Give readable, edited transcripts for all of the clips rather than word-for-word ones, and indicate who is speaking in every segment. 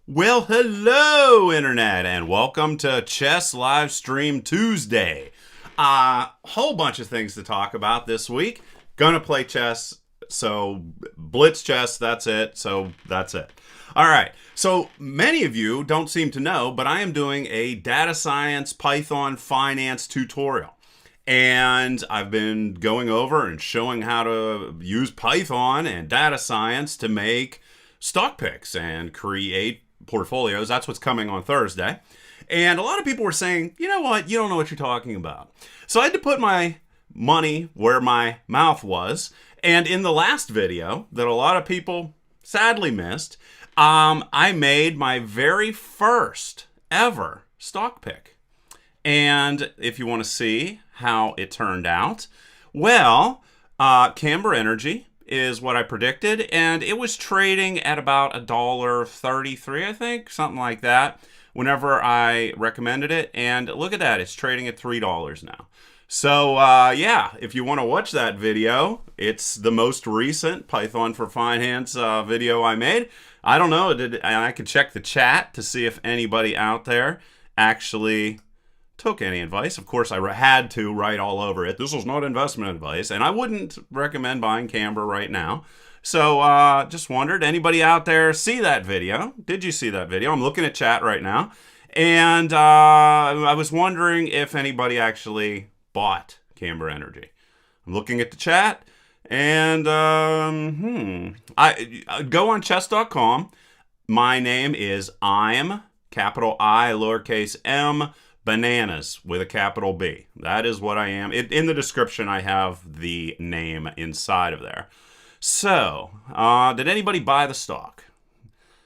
Speaker 1: Well, hello, Internet, and welcome to Chess Livestream Tuesday. Whole bunch of things to talk about this week. Gonna play chess, so Blitz Chess, that's it. All right, so many of you don't seem to know, but I am doing a data science Python finance tutorial. And I've been going over and showing how to use Python and data science to make stock picks and create portfolios. That's what's coming on Thursday. And a lot of people were saying, you know what, you don't know what you're talking about. So I had to put my money where my mouth was. And in the last video that a lot of people sadly missed, I made my very first ever stock pick. And if you want to see how it turned out, well, Camber Energy is what I predicted, and it was trading at about $1.33, I think, something like that, whenever I recommended it. And look at that, it's trading at $3 now. So yeah, if you want to watch that video, it's the most recent Python for Finance video I made. I don't know, I could check the chat to see if anybody out there actually took any advice. Of course, I had to write all over it. This is not investment advice, and I wouldn't recommend buying Camber right now. So just wondered, anybody out there see that video? Did you see that video? I'm looking at chat right now, and I was wondering if anybody actually bought Camber Energy. I'm looking at the chat, and I go on chess.com. My name is capital I, lowercase m, Bananas with a capital B. That is what I am. In the description, I have the name inside of there. So, did anybody buy the stock?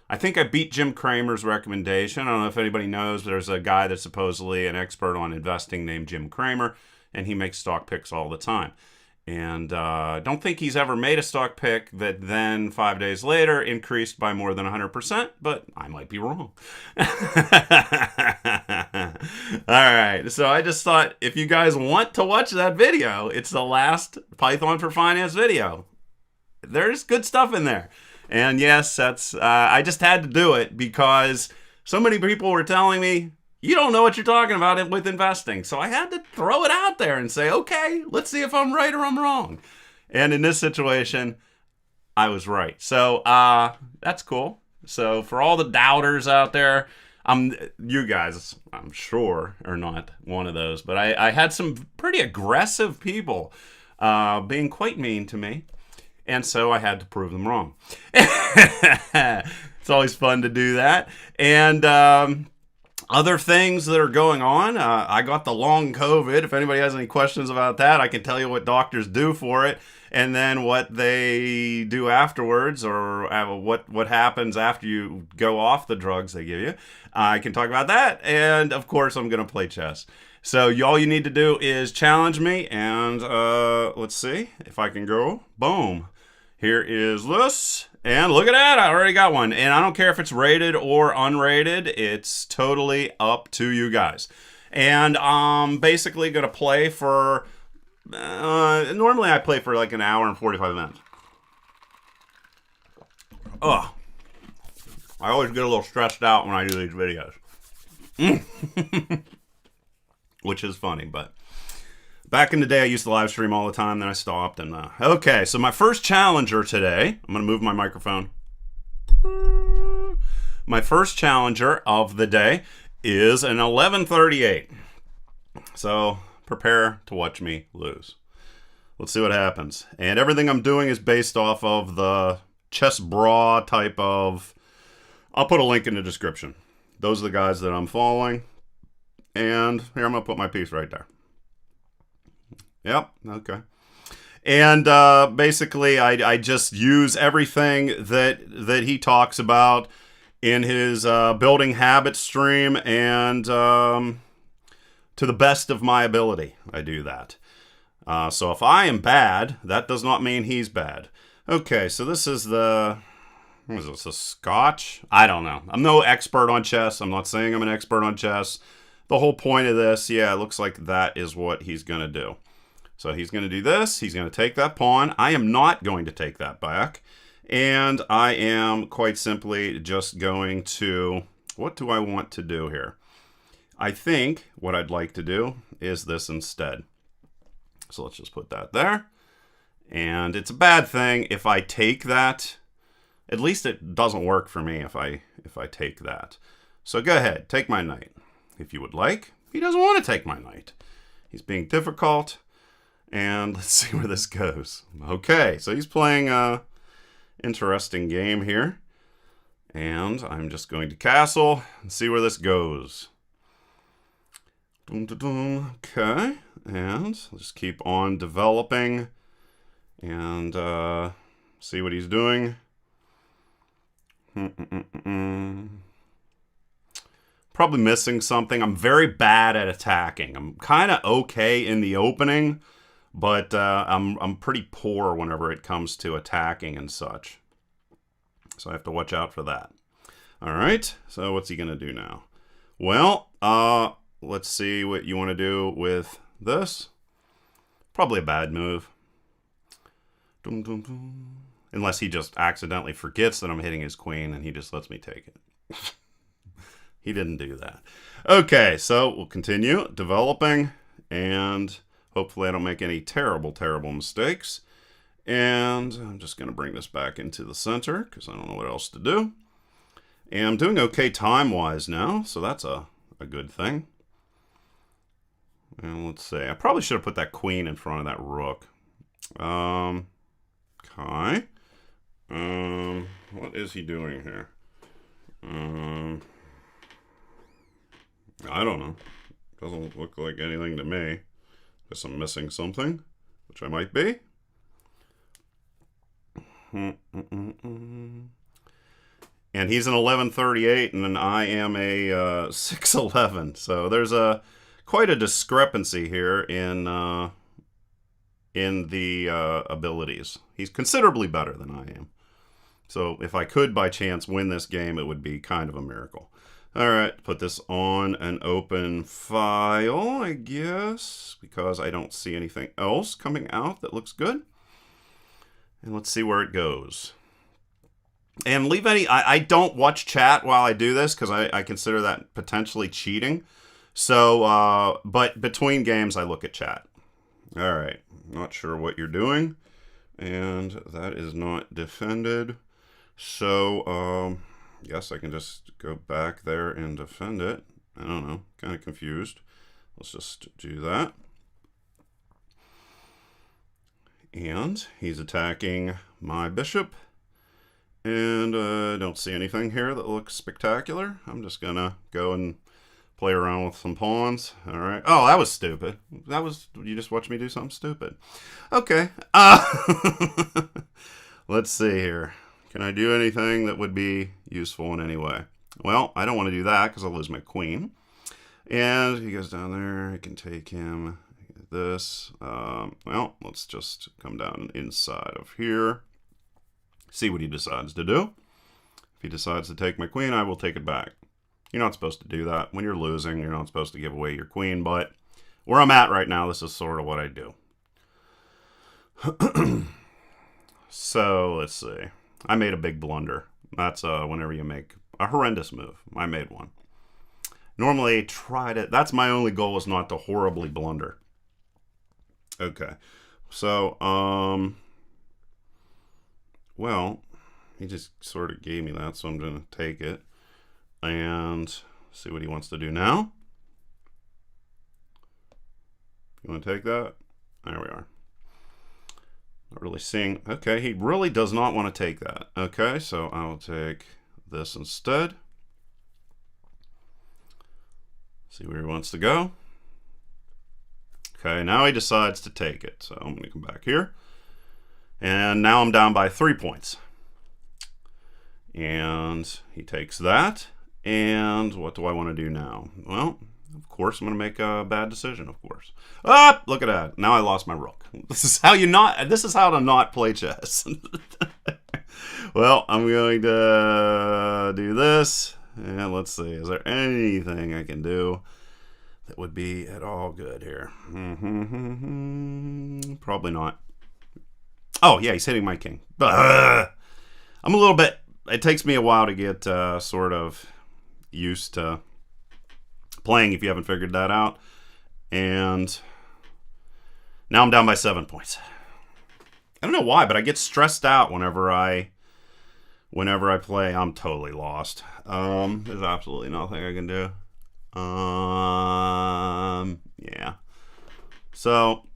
Speaker 1: I think I beat Jim Cramer's recommendation. I don't know if anybody knows, but there's a guy that's supposedly an expert on investing named Jim Cramer, and he makes stock picks all the time. And I don't think he's ever made a stock pick that then 5 days later increased by more than 100%, but I might be wrong. All right, so I just thought if you guys want to watch that video, it's the last Python for Finance video. There's good stuff in there. And yes, that's I just had to do it because so many people were telling me, you don't know what you're talking about with investing. So I had to throw it out there and say, okay, let's see if I'm right or I'm wrong. And in this situation, I was right. So that's cool. So for all the doubters out there, you guys, I'm sure, are not one of those. But I had some pretty aggressive people being quite mean to me. And so I had to prove them wrong. It's always fun to do that. And other things that are going on, I got the long COVID. If anybody has any questions about that, I can tell you what doctors do for it, and then what they do afterwards, or what happens after you go off the drugs they give you. I can talk about that, and of course, I'm going to play chess. So all you need to do is challenge me, and let's see if I can go. Boom. Here is this. And look at that, I already got one. And I don't care if it's rated or unrated. It's totally up to you guys. And I'm basically going to play for... normally I play for like an hour and 45 minutes. Ugh. I always get a little stressed out when I do these videos. Which is funny, but... Back in the day, I used to live stream all the time, then I stopped. And okay, so my first challenger today, I'm going to move my microphone. My first challenger of the day is an 1138. So prepare to watch me lose. Let's see what happens. And everything I'm doing is based off of the Chess Bra type of... I'll put a link in the description. Those are the guys that I'm following. And here, I'm going to put my piece right there. Yep, okay. And basically, I just use everything that he talks about in his building habits stream, and to the best of my ability, I do that. So if I am bad, that does not mean he's bad. Okay, so this is what is this, a Scotch? I don't know. I'm no expert on chess. I'm not saying I'm an expert on chess. The whole point of this, yeah, it looks like that is what he's going to do. So he's going to do this. He's going to take that pawn. I am not going to take that back. And I am quite simply just going to... What do I want to do here? I think what I'd like to do is this instead. So let's just put that there. And it's a bad thing if I take that. At least it doesn't work for me if I take that. So go ahead, take my knight if you would like. He doesn't want to take my knight. He's being difficult. And let's see where this goes. Okay, so he's playing an interesting game here. And I'm just going to castle and see where this goes. Okay, and just keep on developing and see what he's doing. Probably missing something. I'm very bad at attacking. I'm kind of okay in the opening, but I'm pretty poor whenever it comes to attacking and such. So I have to watch out for that. All right, so what's he going to do now? Well, let's see what you want to do with this. Probably a bad move. Unless he just accidentally forgets that I'm hitting his queen and he just lets me take it. He didn't do that. Okay, so we'll continue developing and hopefully I don't make any terrible, terrible mistakes. And I'm just going to bring this back into the center because I don't know what else to do. And I'm doing okay time-wise now, so that's a good thing. And let's see. I probably should have put that queen in front of that rook. Okay. What is he doing here? I don't know. Doesn't look like anything to me. Guess I'm missing something, which I might be. And he's an 1138 and then I am a 611. So there's quite a discrepancy here in the abilities. He's considerably better than I am. So if I could by chance win this game, it would be kind of a miracle. All right, put this on an open file, I guess, because I don't see anything else coming out that looks good. And let's see where it goes. And leave any... I don't watch chat while I do this because I consider that potentially cheating. So, but between games, I look at chat. All right. Not sure what you're doing. And that is not defended. So, yes, I can just go back there and defend it. I don't know. Kind of confused. Let's just do that. And he's attacking my bishop. And I don't see anything here that looks spectacular. I'm just going to go and play around with some pawns. All right. Oh, that was stupid. That was... You just watched me do something stupid. Okay. Let's see here. Can I do anything that would be useful in any way? Well, I don't want to do that because I'll lose my queen. And he goes down there. I can take him. This. Well, let's just come down inside of here. See what he decides to do. If he decides to take my queen, I will take it back. You're not supposed to do that. When you're losing, you're not supposed to give away your queen. But where I'm at right now, this is sort of what I do. So, let's see. I made a big blunder. That's whenever you make a horrendous move. I made one. Normally, try to... That's my only goal, is not to horribly blunder. Okay. So, well, he just sort of gave me that, so I'm going to take it. And see what he wants to do now. You want to take that? There we are. Not really seeing... Okay, he really does not want to take that. Okay, so I will take this instead. See where he wants to go. Okay, now he decides to take it. So I'm going to come back here. And now I'm down by 3 points. And he takes that. And what do I want to do now? Well, of course, I'm going to make a bad decision, of course. Ah, look at that. Now I lost my rook. This is how to not play chess. Well, I'm going to do this. And let's see. Is there anything I can do that would be at all good here? Probably not. Oh, yeah, he's hitting my king. I'm a little bit. It takes me a while to get sort of used to playing. If you haven't figured that out, and now I'm down by 7 points. I don't know why, but I get stressed out whenever I play. I'm totally lost. There's absolutely nothing I can do. Yeah. So,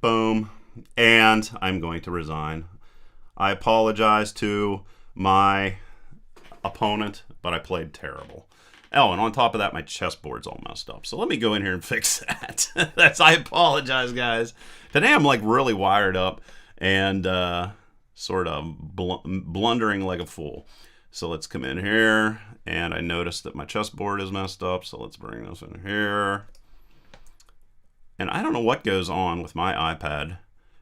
Speaker 1: boom. And I'm going to resign. I apologize to my opponent, but I played terrible. Oh, and on top of that, my chessboard's all messed up. So let me go in here and fix that. I apologize, guys. Today I'm like really wired up and sort of blundering like a fool. So let's come in here, and I noticed that my chessboard is messed up. So let's bring this in here. And I don't know what goes on with my iPad,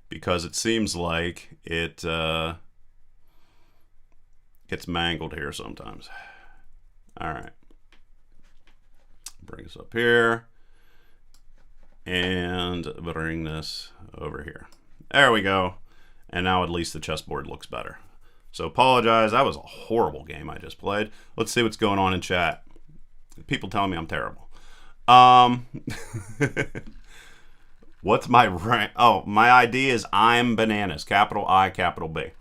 Speaker 1: because it seems like it gets mangled here sometimes. All right. Bring this up here. And bring this over here. There we go. And now at least the chessboard looks better. So apologize. That was a horrible game I just played. Let's see what's going on in chat. People telling me I'm terrible. What's my rank? Oh, my ID is ImBananas. Capital I, capital B.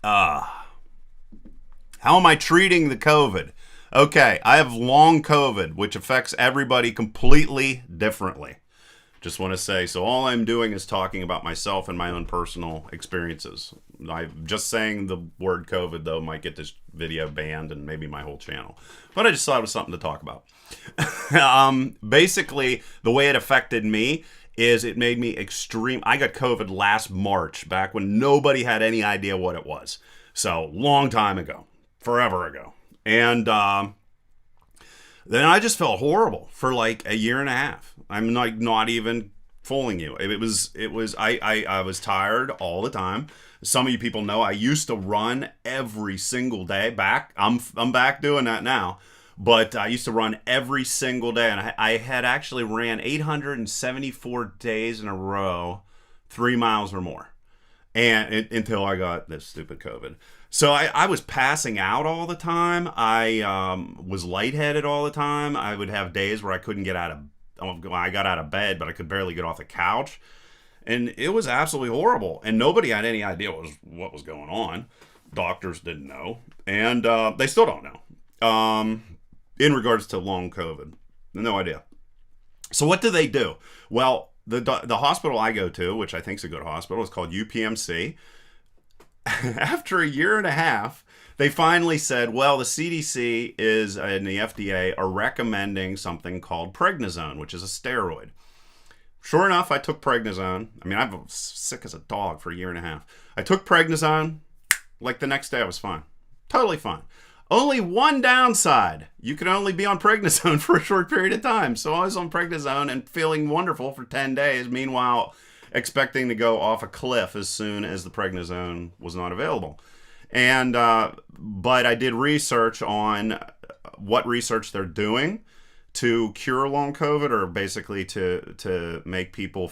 Speaker 1: How am I treating the COVID? Okay, I have long COVID, which affects everybody completely differently. Just want to say, so all I'm doing is talking about myself and my own personal experiences. I'm just saying the word COVID, though, might get this video banned and maybe my whole channel. But I just thought it was something to talk about. Basically, the way it affected me is it made me extreme. I got COVID last March, back when nobody had any idea what it was. So, long time ago. Forever ago. And then I just felt horrible for like a year and a half. I'm like not even fooling you. I was tired all the time. Some of you people know I used to run every single day. I'm back doing that now. But I used to run every single day, and I had actually ran 874 days in a row, 3 miles or more, and until I got this stupid COVID. So I was passing out all the time. I was lightheaded all the time. I would have days where I couldn't get out of. I got out of bed, but I could barely get off the couch, and it was absolutely horrible. And nobody had any idea what was going on. Doctors didn't know, and they still don't know. In regards to long COVID, no idea. So what do they do? Well, the hospital I go to, which I think is a good hospital, is called UPMC. After a year and a half, they finally said, well, the CDC and the FDA are recommending something called prednisone, which is a steroid. Sure enough, I took prednisone. I mean, I've been sick as a dog for a year and a half. I took prednisone. Like the next day, I was fine. Totally fine. Only one downside. You can only be on prednisone for a short period of time. So I was on prednisone and feeling wonderful for 10 days. Meanwhile, expecting to go off a cliff as soon as the prednisone was not available. And but I did research on what research they're doing to cure long COVID, or basically to make people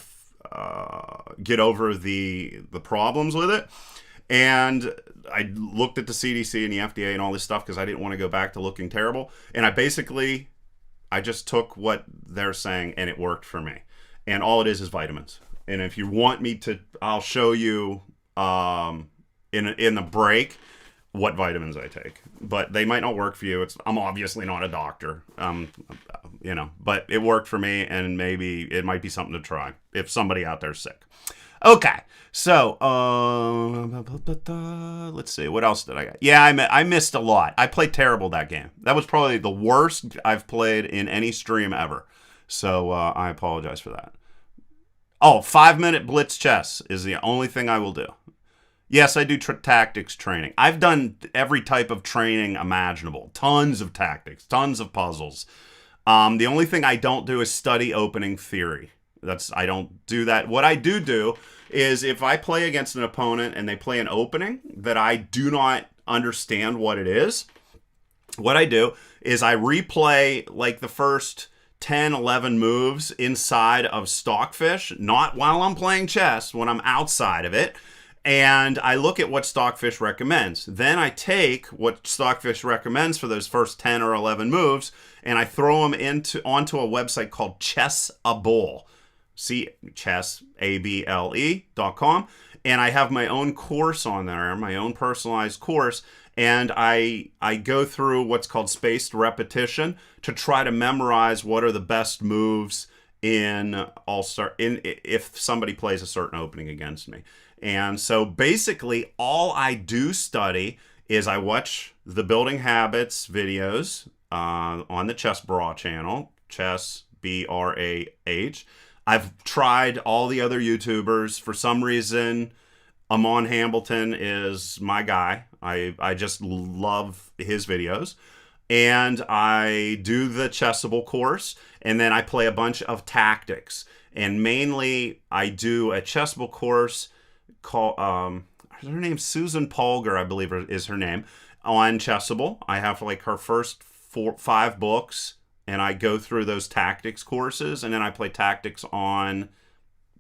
Speaker 1: get over the problems with it. And I looked at the CDC and the FDA and all this stuff because I didn't want to go back to looking terrible. And I just took what they're saying, and it worked for me. And all it is vitamins. And if you want me to, I'll show you in the break what vitamins I take. But they might not work for you. I'm obviously not a doctor, but it worked for me, and maybe it might be something to try if somebody out there's sick. Okay, so let's see, what else did I get? Yeah, I missed a lot. I played terrible that game. That was probably the worst I've played in any stream ever. So I apologize for that. Oh, 5-minute Blitz Chess is the only thing I will do. Yes, I do tactics training. I've done every type of training imaginable. Tons of tactics, tons of puzzles. The only thing I don't do is study opening theory. I don't do that. What I do is if I play against an opponent and they play an opening that I do not understand what it is, what I do is I replay like the first 10, 11 moves inside of Stockfish, not while I'm playing chess, when I'm outside of it. And I look at what Stockfish recommends. Then I take what Stockfish recommends for those first 10 or 11 moves, and I throw them onto a website called Chessable. chessable.com. And I have my own course on there, my own personalized course. And I go through what's called spaced repetition to try to memorize what are the best moves in All-Star, if somebody plays a certain opening against me. And so basically all I do study is I watch the Building Habits videos on the Chess Bra channel, Chess Brah. I've tried all the other YouTubers. For some reason, Amon Hambleton is my guy. I just love his videos. And I do the Chessable course, and then I play a bunch of tactics. And mainly, I do a Chessable course called, her name Susan Polgar, I believe is her name, on Chessable. I have like her first 5 books, and I go through those tactics courses, and then I play tactics on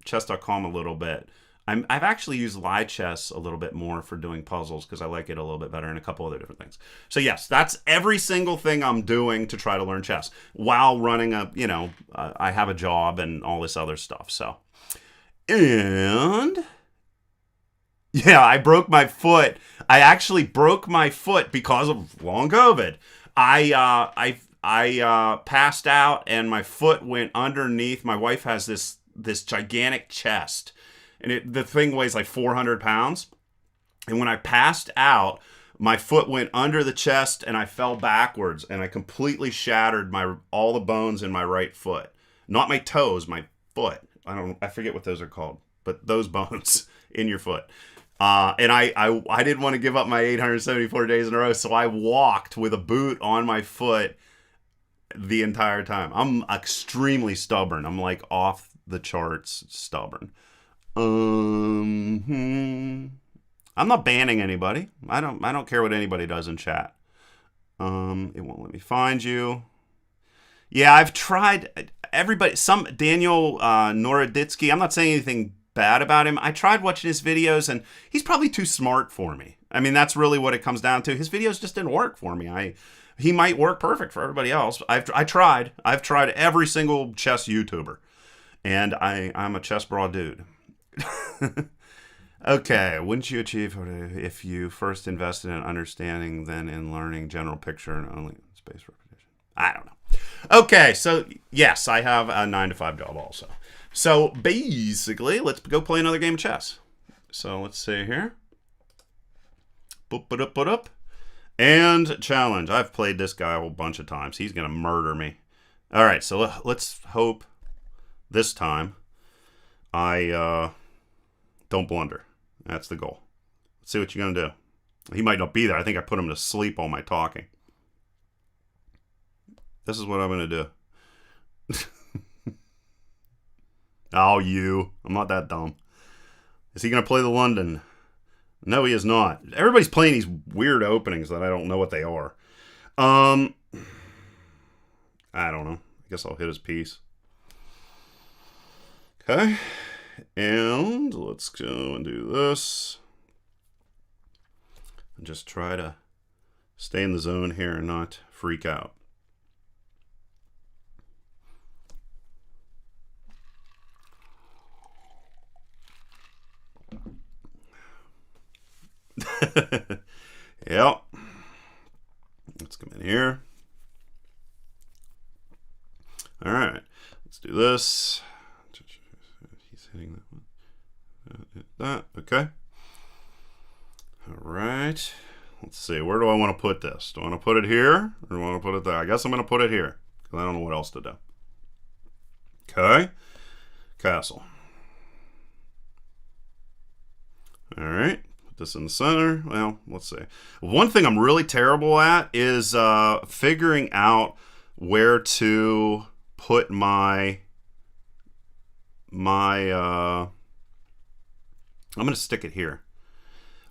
Speaker 1: chess.com a little bit. I've actually used Live Chess a little bit more for doing puzzles because I like it a little bit better, and a couple other different things. So yes, that's every single thing I'm doing to try to learn chess while running I have a job and all this other stuff. So, and yeah, I broke my foot. I actually broke my foot because of long COVID. I passed out and my foot went underneath. My wife has this gigantic chest. And the thing weighs like 400 pounds. And when I passed out, my foot went under the chest and I fell backwards. And I completely shattered all the bones in my right foot. Not my toes, my foot. I forget what those are called. But those bones in your foot. And I didn't want to give up my 874 days in a row. So I walked with a boot on my foot the entire time. I'm extremely stubborn. I'm like off the charts stubborn. I'm not banning anybody. I don't care what anybody does in chat. It won't let me find you. Yeah, I've tried everybody. Daniel Noroditsky. I'm not saying anything bad about him. I tried watching his videos, and he's probably too smart for me. I mean, that's really what it comes down to. His videos just didn't work for me. He might work perfect for everybody else. I've tried every single chess YouTuber, and I'm a chess bra dude. Okay, wouldn't you achieve if you first invested in understanding, then in learning general picture and only space repetition? I don't know. Okay, so yes, I have a 9-to-5 job also. So basically, let's go play another game of chess. So let's see here. Boop, up. And challenge. I've played this guy a whole bunch of times. He's going to murder me. All right, so let's hope this time I don't blunder. That's the goal. Let's see what you're going to do. He might not be there. I think I put him to sleep all my talking. This is what I'm going to do. Oh, I'm not that dumb. Is he going to play the London? No, he is not. Everybody's playing these weird openings that I don't know what they are. I don't know. I guess I'll hit his piece. Okay. And let's go and do this. And just try to stay in the zone here and not freak out. Yep. Let's come in here. All right. Let's do this. He's hitting that one. That. Okay. All right. Let's see. Where do I want to put this? Do I want to put it here? Or do I want to put it there? I guess I'm going to put it here, because I don't know what else to do. Okay. Castle. All right. This in the center. Well, let's see. One thing I'm really terrible at is figuring out where to put my I'm going to stick it here.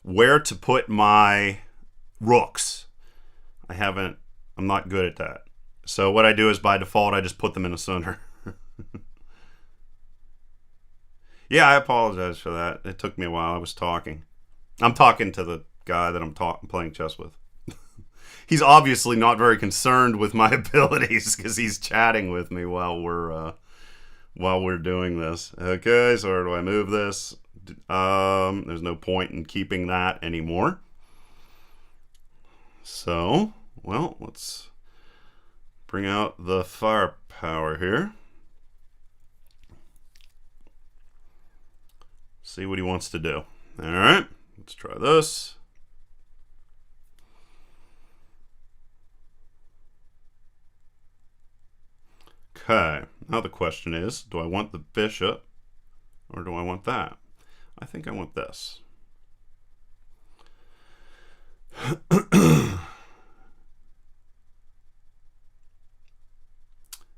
Speaker 1: Where to put my rooks. I'm not good at that. So what I do is by default, I just put them in the center. Yeah, I apologize for that. It took me a while. I was talking. I'm talking to the guy that I'm playing chess with. He's obviously not very concerned with my abilities because he's chatting with me while we're doing this. Okay, so where do I move this? There's no point in keeping that anymore. So, well, let's bring out the firepower here. See what he wants to do. All right, let's try this. Okay, now the question is, do I want the bishop or do I want that? I think I want this.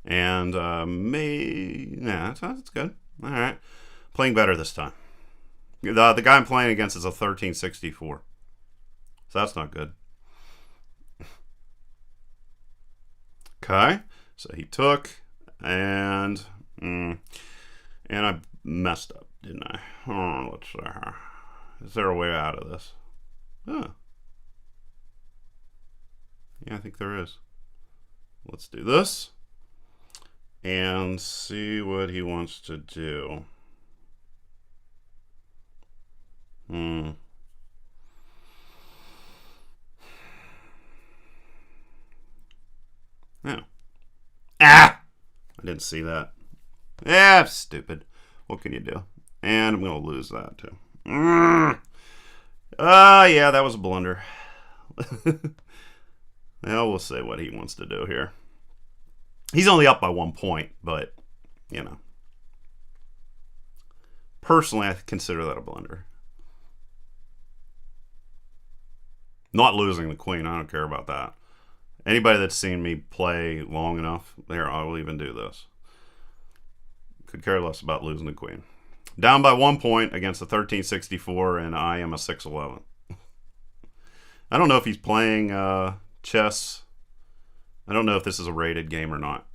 Speaker 1: And that's good. All right, playing better this time. The guy I'm playing against is a 1364, so that's not good. Okay, so he took, and I messed up, didn't I? Oh, let's see. Is there a way out of this? Oh. Yeah, I think there is. Let's do this and see what he wants to do. Yeah. I didn't see that. Yeah, stupid. What can you do? And I'm going to lose that too. Yeah, that was a blunder. Well, we'll see what he wants to do here. He's only up by 1 point, but, you know. Personally, I consider that a blunder. Not losing the queen, I don't care about that. Anybody that's seen me play long enough, there, I will even do this. Could care less about losing the queen. Down by 1 point against a 1364, and I am a 611. I don't know if he's playing chess. I don't know if this is a rated game or not.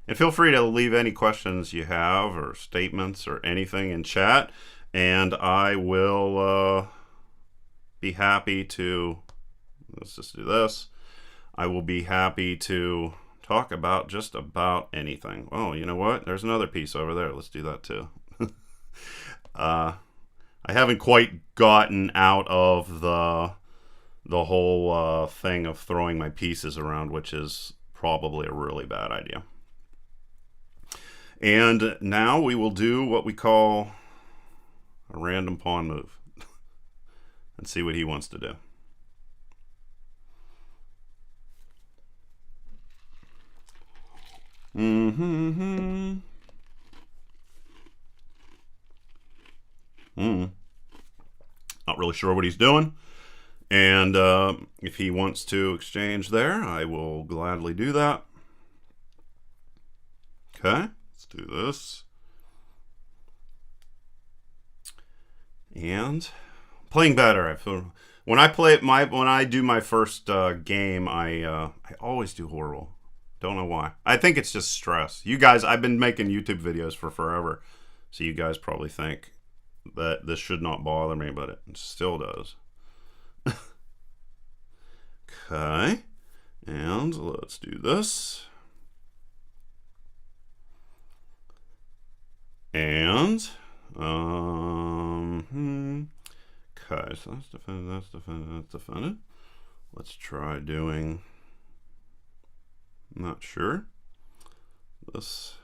Speaker 1: And feel free to leave any questions you have or statements or anything in chat, and I will be happy to, let's just do this. I will be happy to talk about just about anything. Oh, you know what? There's another piece over there. Let's do that too. I haven't quite gotten out of the whole thing of throwing my pieces around, which is probably a really bad idea. And now we will do what we call a random pawn move and see what he wants to do. Not really sure what he's doing. And if he wants to exchange there, I will gladly do that. Okay, let's do this. And playing better. I feel when I do my first game, I always do horrible. Don't know why. I think it's just stress. You guys, I've been making YouTube videos for forever, so you guys probably think that this should not bother me, but it still does. Okay, and let's do this. And okay, so that's defended, that's defended, that's defended. Let's try doing, not sure, this.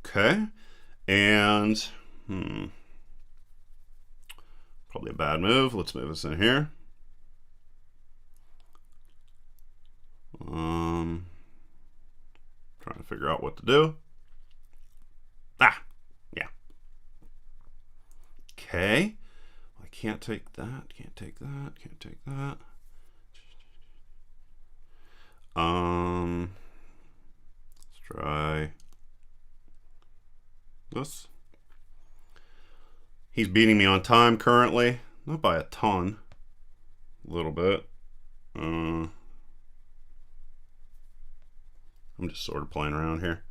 Speaker 1: Okay, and probably a bad move. Let's move this in here. Trying to figure out what to do. Yeah. Okay. I can't take that. Can't take that. Can't take that. Let's try this. He's beating me on time currently. Not by a ton. A little bit. I'm just sort of playing around here.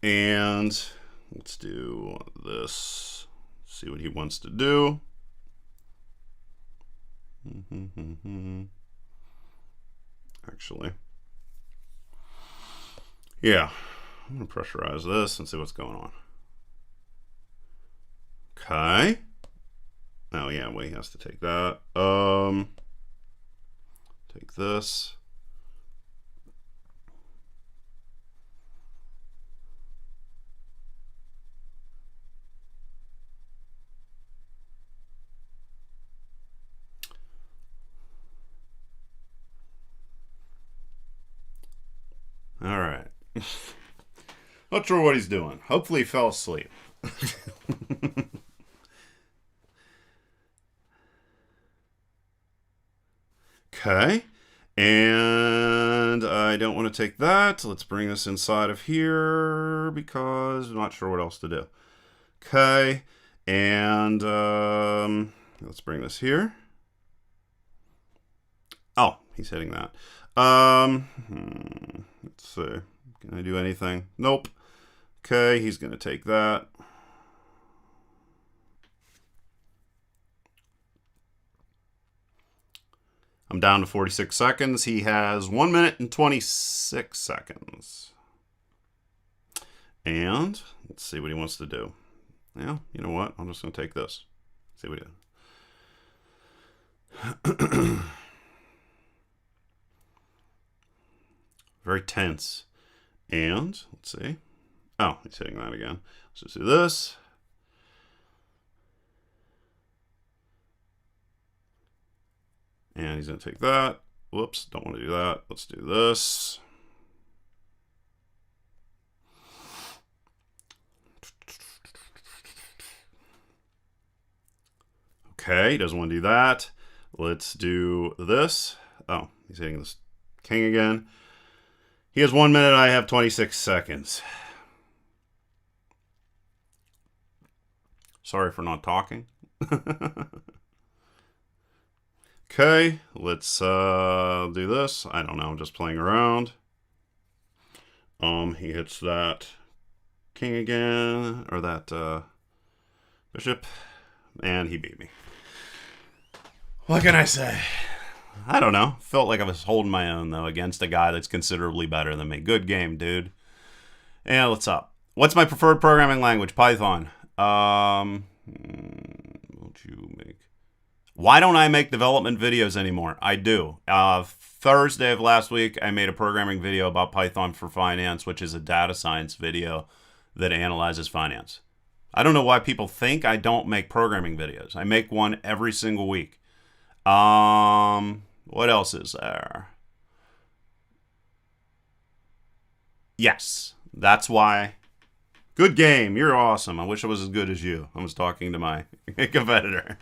Speaker 1: And let's do this. See what he wants to do. Actually, yeah, I'm gonna pressurize this and see what's going on. Okay. Oh yeah, well, he has to take that. Take this. All right. Not sure what he's doing. Hopefully he fell asleep. Okay. And I don't want to take that. Let's bring this inside of here because I'm not sure what else to do. Okay. And let's bring this here. Oh, he's hitting that. Let's see. Can I do anything? Nope. Okay, he's going to take that. I'm down to 46 seconds. He has 1 minute and 26 seconds. And let's see what he wants to do. Yeah, you know what? I'm just going to take this. See what he does. Very tense. And let's see. Oh, he's hitting that again. Let's just do this. And he's going to take that. Whoops, don't want to do that. Let's do this. Okay, he doesn't want to do that. Let's do this. Oh, he's hitting this king again. He has 1 minute. I have 26 seconds. Sorry for not talking. Okay, let's do this. I don't know, I'm just playing around. He hits that king again, or that bishop, and he beat me. What can I say? I don't know. Felt like I was holding my own, though, against a guy that's considerably better than me. Good game, dude. Yeah, what's up? What's my preferred programming language? Python. Won't you make... Why don't I make development videos anymore? I do. Thursday of last week, I made a programming video about Python for Finance, which is a data science video that analyzes finance. I don't know why people think I don't make programming videos. I make one every single week. What else is there? Yes, that's why. Good game. You're awesome. I wish I was as good as you. I was talking to my competitor.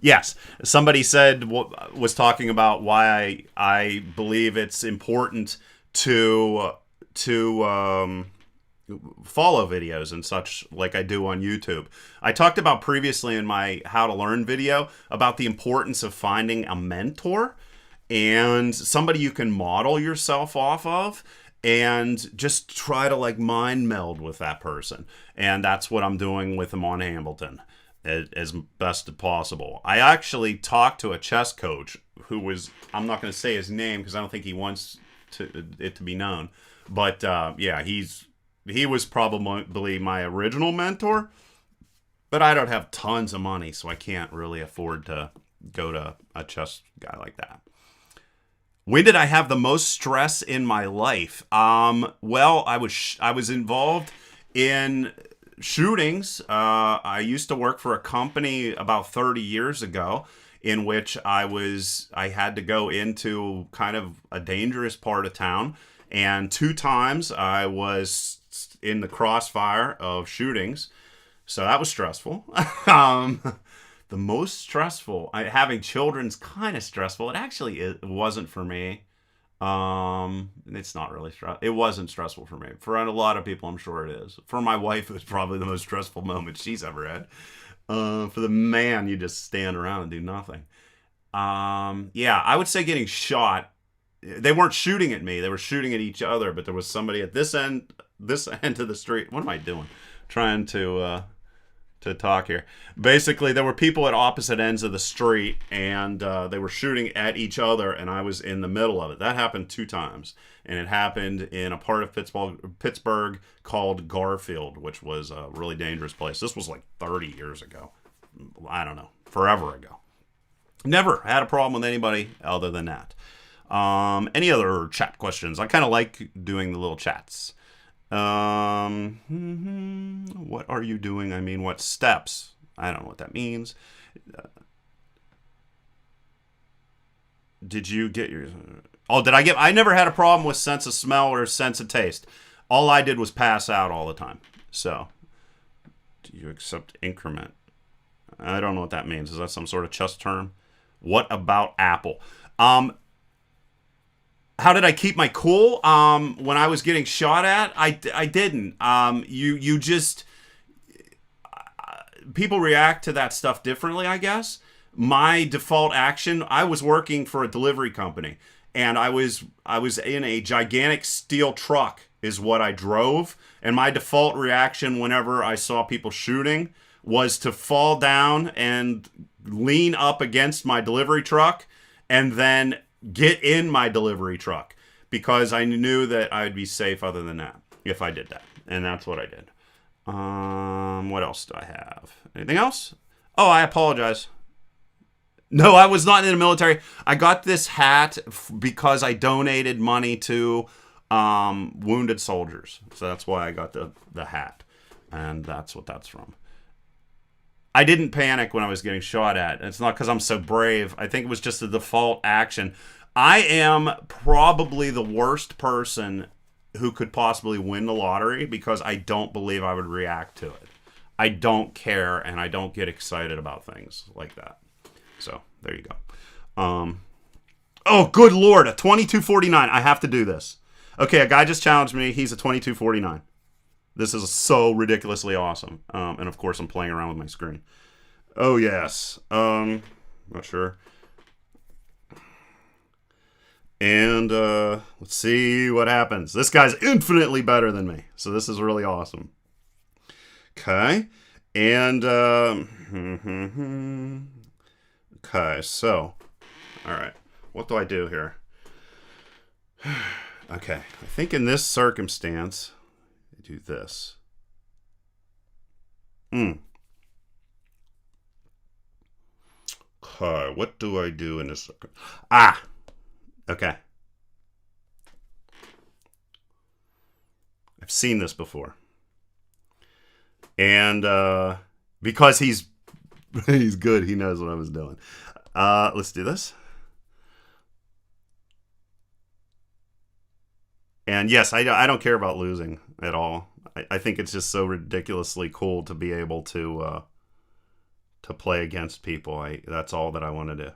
Speaker 1: Yes, somebody said, was talking about why I believe it's important to follow videos and such like I do on YouTube. I talked about previously in my How to Learn video about the importance of finding a mentor and somebody you can model yourself off of and just try to like mind meld with that person. And that's what I'm doing with Amon Hambleton as best as possible. I actually talked to a chess coach who was, I'm not going to say his name because I don't think he wants it to be known. But yeah, he was probably my original mentor, but I don't have tons of money, so I can't really afford to go to a chess guy like that. When did I have the most stress in my life? Well, I was involved in shootings. I used to work for a company about 30 years ago in which I had to go into kind of a dangerous part of town. And 2 times I was in the crossfire of shootings. So that was stressful. The most stressful, having children's kind of stressful. It actually wasn't for me. It's not really stressful. It wasn't stressful for me. For a lot of people, I'm sure it is. For my wife, it was probably the most stressful moment she's ever had. For the man, you just stand around and do nothing. Yeah, I would say getting shot. They weren't shooting at me; they were shooting at each other. But there was somebody at this end of the street. What am I doing? Trying to talk here. Basically, there were people at opposite ends of the street, and they were shooting at each other, and I was in the middle of it. That happened 2 times, and it happened in a part of Pittsburgh called Garfield, which was a really dangerous place. This was like 30 years ago. I don't know, forever ago. Never had a problem with anybody other than that. Any other chat questions? I kind of like doing the little chats. What are you doing? I mean, what steps? I don't know what that means. Did you get your... Oh, did I get... I never had a problem with sense of smell or sense of taste. All I did was pass out all the time. So, do you accept increment? I don't know what that means. Is that some sort of chess term? What about Apple? How did I keep my cool when I was getting shot at? I didn't. You just... People react to that stuff differently, I guess. My default action, I was working for a delivery company, and I was in a gigantic steel truck is what I drove, and my default reaction whenever I saw people shooting was to fall down and lean up against my delivery truck and then get in my delivery truck, because I knew that I'd be safe other than that if I did that. And that's what I did. What else do I have? Anything else? Oh, I apologize. No, I was not in the military. I got this hat because I donated money to wounded soldiers. So that's why I got the hat. And that's what that's from. I didn't panic when I was getting shot at. It's not because I'm so brave. I think it was just a default action. I am probably the worst person who could possibly win the lottery because I don't believe I would react to it. I don't care, and I don't get excited about things like that. So, there you go. Oh, good Lord, a 2249. I have to do this. Okay, a guy just challenged me. He's a 2249. This is so ridiculously awesome. And of course, I'm playing around with my screen. Oh, yes. Not sure. And let's see what happens. This guy's infinitely better than me. So this is really awesome. Okay. And, okay, so, all right. What do I do here? Okay. I think in this circumstance, I do this. Okay, what do I do in this circumstance? Ah! Okay. I've seen this before. And because he's good, he knows what I was doing. Let's do this. And yes, I don't care about losing at all. I think it's just so ridiculously cool to be able to play against people. That's all that I want to do.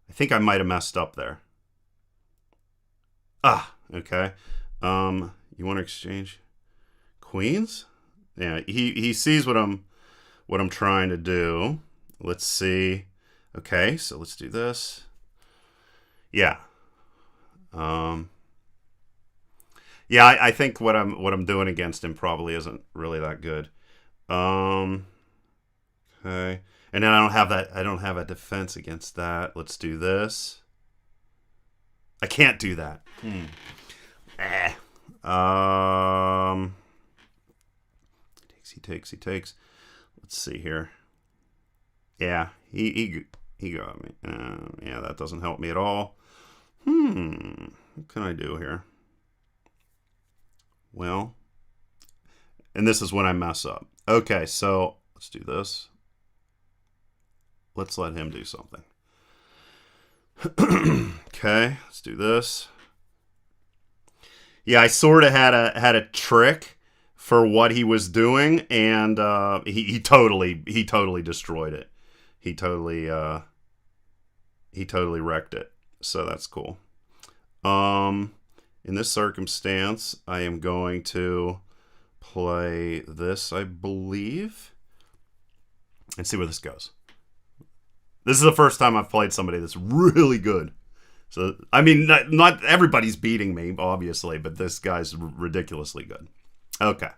Speaker 1: I think I might have messed up there. Ah, okay. You want to exchange queens? Yeah, he sees what I'm trying to do. Let's see. Okay, so let's do this. Yeah. Yeah, I think what I'm doing against him probably isn't really that good. Okay. And then I don't have a defense against that. Let's do this. I can't do that. He takes. Let's see here. Yeah, he got me. Yeah, that doesn't help me at all. What can I do here? Well, and this is when I mess up. Okay, so let's do this. Let's let him do something. Okay, let's do this. Yeah, I sort of had a trick for what he was doing, and he totally destroyed it. He totally he totally wrecked it. So that's cool. In this circumstance, I am going to play this, I believe, and see where this goes. This is the first time I've played somebody that's really good. So, I mean, not everybody's beating me, obviously, but this guy's ridiculously good. Okay.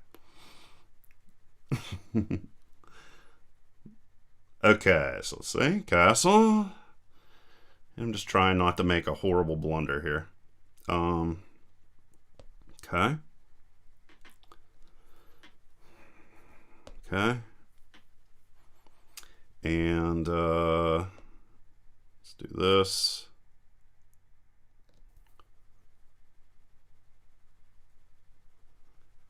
Speaker 1: Okay, so let's see. Castle. I'm just trying not to make a horrible blunder here. Okay. Okay. And let's do this.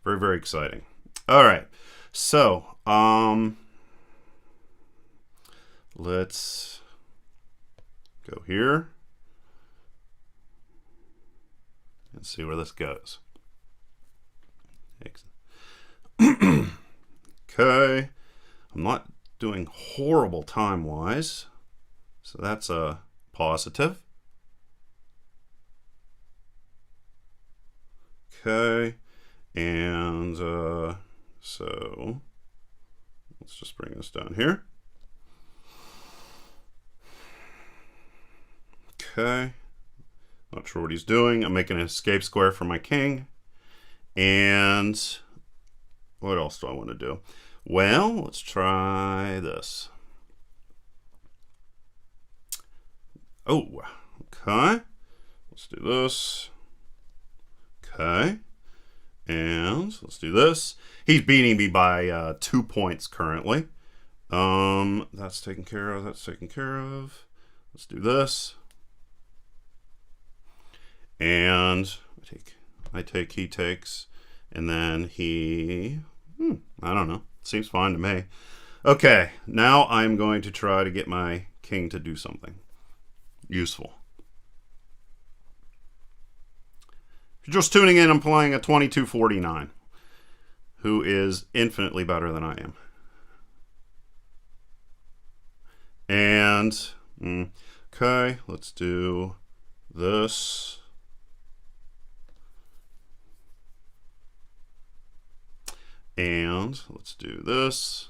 Speaker 1: Very, very exciting. All right. So, let's go here and see where this goes. Okay. I'm not doing horrible time-wise, so that's a positive. Okay. And so let's just bring this down here. Okay. Not sure what he's doing. I'm making an escape square for my king. And what else do I want to do? Well, let's try this. Oh, okay. Let's do this. Okay. And let's do this. He's beating me by 2 points currently. That's taken care of. That's taken care of. Let's do this. And I take, he takes, and then he, I don't know. Seems fine to me. Okay, now I'm going to try to get my king to do something useful. If you're just tuning in, I'm playing a 2249, who is infinitely better than I am. And, okay, let's do this. And let's do this.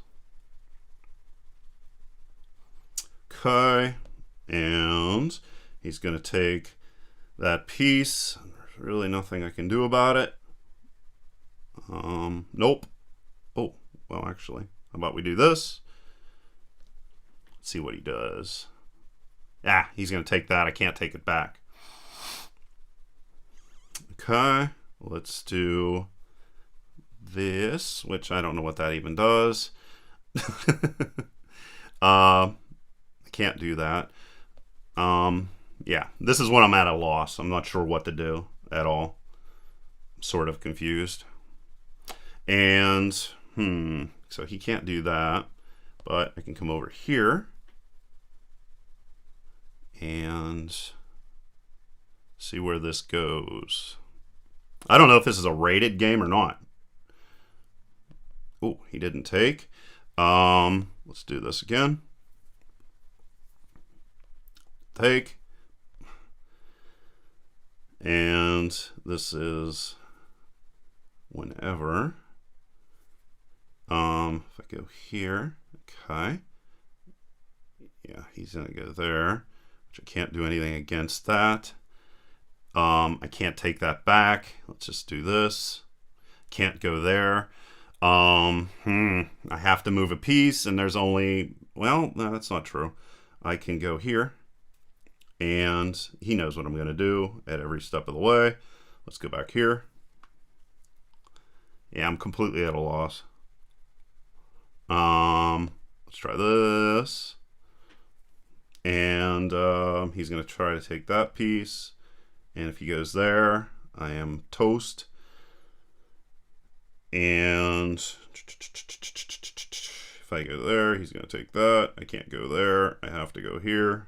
Speaker 1: Okay. And he's going to take that piece. There's really nothing I can do about it. Nope. Oh, well, actually, how about we do this? Let's see what he does. Ah, he's going to take that. I can't take it back. Okay. Let's do this, which I don't know what that even does. I can't do that. Yeah, this is when I'm at a loss. I'm not sure what to do at all. I'm sort of confused. And, so he can't do that, but I can come over here and see where this goes. I don't know if this is a rated game or not. Oh, he didn't take. Let's do this again. Take. And this is whenever. If I go here, okay. Yeah, he's gonna go there, which I can't do anything against that. I can't take that back. Let's just do this. Can't go there. I have to move a piece, and there's only, well, no, that's not true. I can go here, and he knows what I'm going to do at every step of the way. Let's go back here. Yeah, I'm completely at a loss. Let's try this. And he's going to try to take that piece. And if he goes there, I am toast. And if I go there, he's going to take that. I can't go there. I have to go here.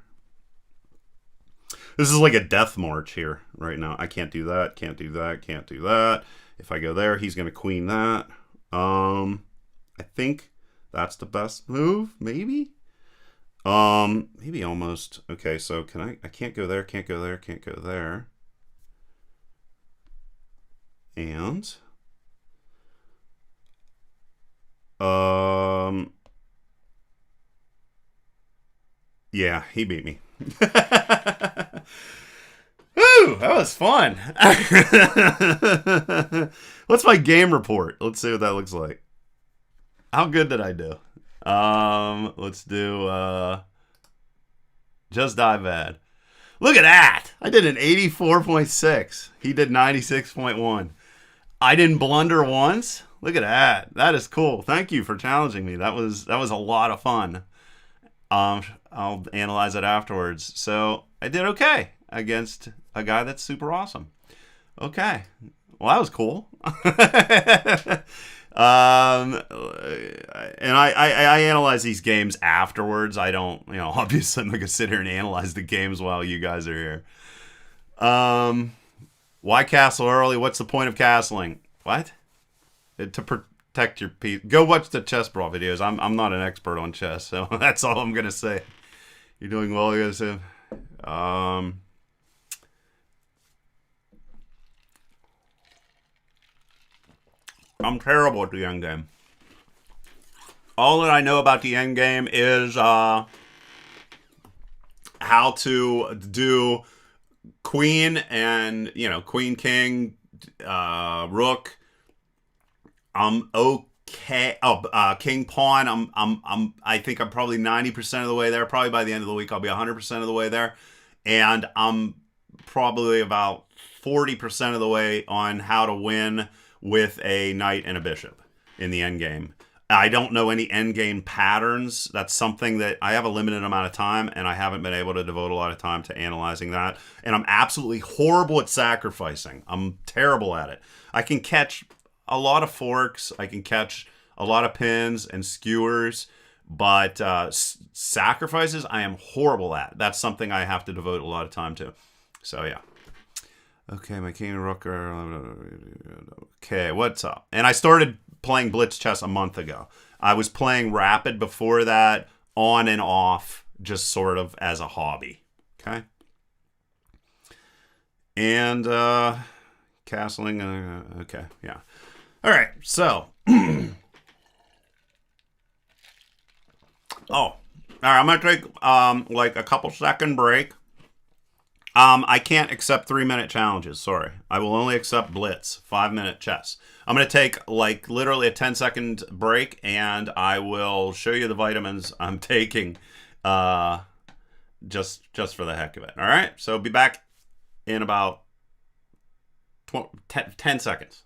Speaker 1: This is like a death march here right now. I can't do that. Can't do that. Can't do that. If I go there, he's going to queen that. I think that's the best move, maybe. Maybe almost. Okay, so I can't go there, can't go there, can't go there. And yeah, he beat me. Woo, that was fun. What's my game report? Let's see what that looks like. How good did I do? Let's do just die bad. Look at that. I did an 84.6. He did 96.1. I didn't blunder once. Look at that. That is cool. Thank you for challenging me. That was a lot of fun. I'll analyze it afterwards. So I did okay against a guy that's super awesome. Okay. Well, that was cool. And I analyze these games afterwards. I don't, obviously I'm not gonna sit here and analyze the games while you guys are here. Why castle early? What's the point of castling? What? To protect your piece. Go watch the chess brawl videos. I'm not an expert on chess, so that's all I'm gonna say. You're doing well, you guys. I'm terrible at the end game. All that I know about the end game is how to do queen and queen king rook. I'm okay. King pawn. I think I'm probably 90% of the way there. Probably by the end of the week I'll be 100% of the way there, and I'm probably about 40% of the way on how to win with a knight and a bishop in the end game. I don't know any end game patterns. That's something that I have a limited amount of time, and I haven't been able to devote a lot of time to analyzing that. And I'm absolutely horrible at sacrificing. I'm terrible at it. I can catch a lot of forks. I can catch a lot of pins and skewers, but sacrifices I am horrible at. That's something I have to devote a lot of time to. So yeah. Okay, my king and rook are... Okay, what's up? And I started playing Blitz Chess a month ago. I was playing Rapid before that, on and off, just sort of as a hobby. Okay? And, castling, okay, yeah. All right, so... Oh. All right, I'm going to take, like, a couple second break. I can't accept 3-minute challenges. Sorry. I will only accept Blitz, 5-minute chess. I'm going to take like literally a 10-second break, and I will show you the vitamins I'm taking just for the heck of it. All right? So be back in about 10 seconds.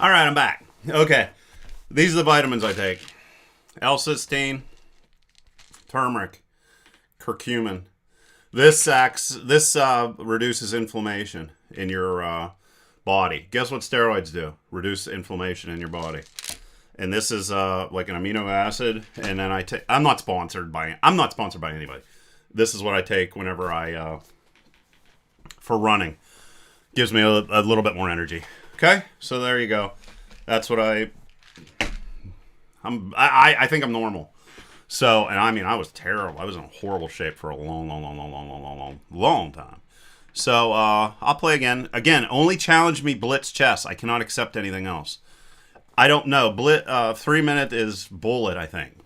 Speaker 1: All right, I'm back. Okay. These are the vitamins I take. L-cysteine, turmeric, curcumin. This reduces inflammation in your body. Guess what steroids do? Reduce inflammation in your body. And this is like an amino acid. And then I take. I'm not sponsored by anybody. This is what I take whenever I for running. Gives me a little bit more energy. Okay, so there you go. That's what I think I'm normal. So, and I mean, I was terrible. I was in horrible shape for a long time. So, I'll play again. Again, only challenge me Blitz Chess. I cannot accept anything else. I don't know. 3 minute is bullet, I think.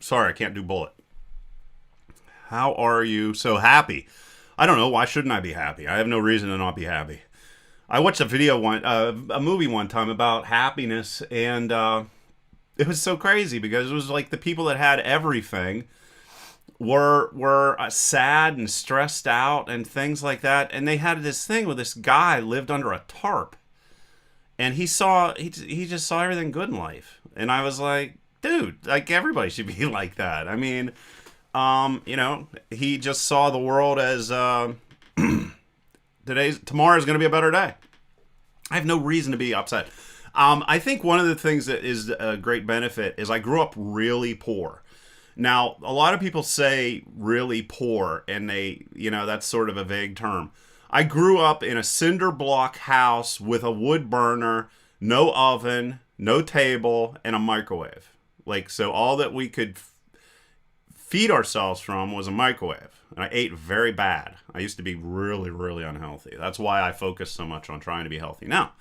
Speaker 1: Sorry, I can't do bullet. How are you so happy? I don't know. Why shouldn't I be happy? I have no reason to not be happy. I watched a movie one time about happiness, and it was so crazy because it was like the people that had everything were sad and stressed out and things like that, and they had this thing where this guy lived under a tarp, and he just saw everything good in life, and I was like, dude, like everybody should be like that. I mean, he just saw the world as tomorrow is going to be a better day. I have no reason to be upset. I think one of the things that is a great benefit is I grew up really poor. Now, a lot of people say really poor, and that's sort of a vague term. I grew up in a cinder block house with a wood burner, no oven, no table, and a microwave. So all that we could feed ourselves from was a microwave. And I ate very bad. I used to be really, really unhealthy. That's why I focus so much on trying to be healthy now.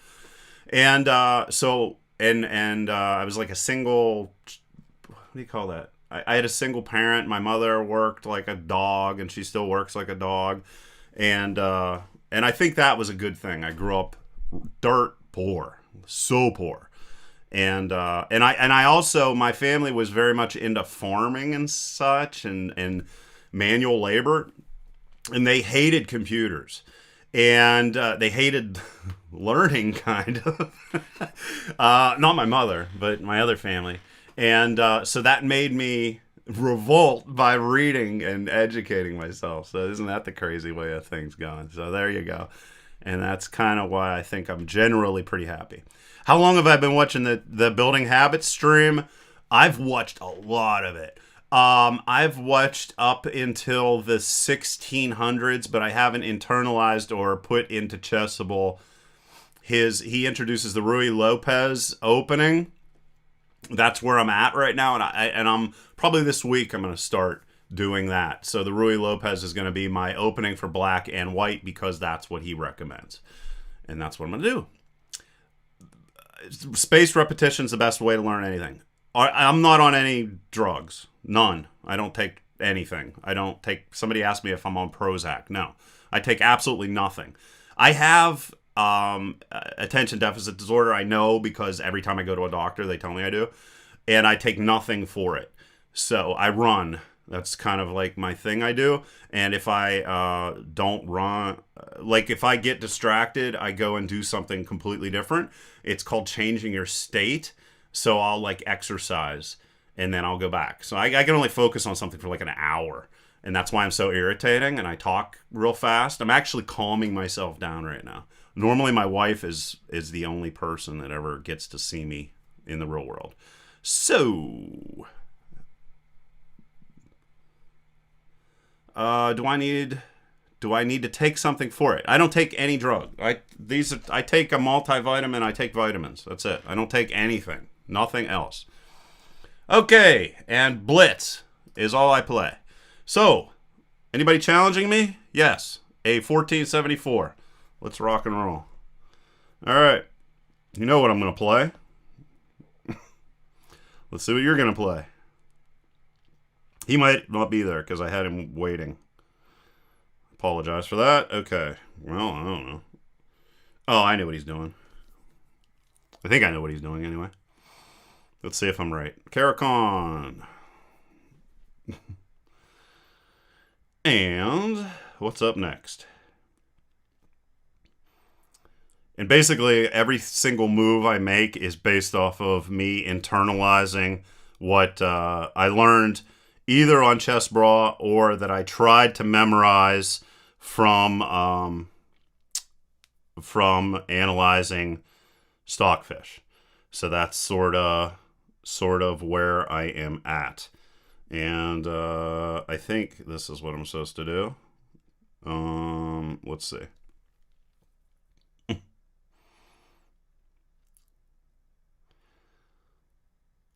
Speaker 1: And I was like a single, what do you call that? I had a single parent. My mother worked like a dog, and she still works like a dog. And I think that was a good thing. I grew up dirt poor, so poor. And I also, my family was very much into farming and such, and manual labor, and they hated computers, and they hated learning, kind of. Not my mother, but my other family. And so that made me revolt by reading and educating myself. So isn't that the crazy way of things going? So there you go. And that's kind of why I think I'm generally pretty happy. How long have I been watching the Building Habits stream? I've watched a lot of it. I've watched up until the 1600s, but I haven't internalized or put into Chessable. He introduces the Ruy Lopez opening. That's where I'm at right now, and I'm probably this week I'm going to start doing that. So the Ruy Lopez is going to be my opening for black and white because that's what he recommends, and that's what I'm going to do. Spaced repetition is the best way to learn anything. I'm not on any drugs. None. I don't take anything. Somebody asked me if I'm on Prozac. No. I take absolutely nothing. I have attention deficit disorder. I know because every time I go to a doctor, they tell me I do. And I take nothing for it. So I run. That's kind of like my thing I do. And if I don't run, like if I get distracted, I go and do something completely different. It's called changing your state. So I'll like exercise and then I'll go back. So I can only focus on something for like an hour. And that's why I'm so irritating and I talk real fast. I'm actually calming myself down right now. Normally my wife is the only person that ever gets to see me in the real world. So do I need to take something for it? I don't take any drug. I take a multivitamin. I take vitamins. That's it. I don't take anything. Nothing else. Okay, and Blitz is all I play. So, anybody challenging me? Yes. A 1474. Let's rock and roll. All right. You know what I'm going to play. Let's see what you're going to play. He might not be there because I had him waiting. Apologize for that. Okay. Well, I don't know. Oh, I know what he's doing. I think I know what he's doing anyway. Let's see if I'm right. Caracon. And what's up next? And basically, every single move I make is based off of me internalizing what I learned either on Chess Brawl or that I tried to memorize from analyzing Stockfish. So that's sort of where I am at. And I think this is what I'm supposed to do. Let's see.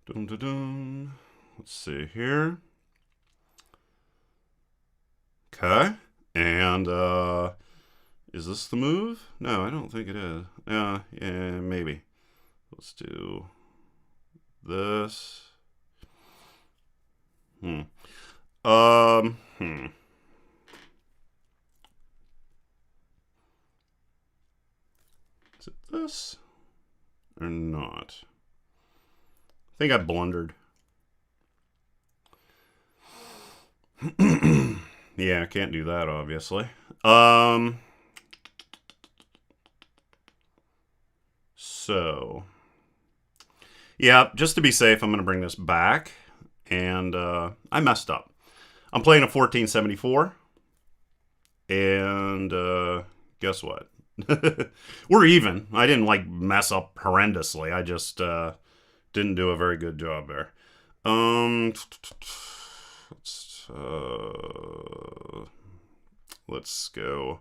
Speaker 1: Dun, dun, dun. Let's see here. Okay. And is this the move? No, I don't think it is. Yeah, maybe. Let's do this. Is it this or not? I think I blundered. Yeah, I can't do that, obviously. So, yeah, just to be safe, I'm going to bring this back. And I messed up. I'm playing a 1474. And guess what? We're even. I didn't, like, mess up horrendously. I just didn't do a very good job there. Let's go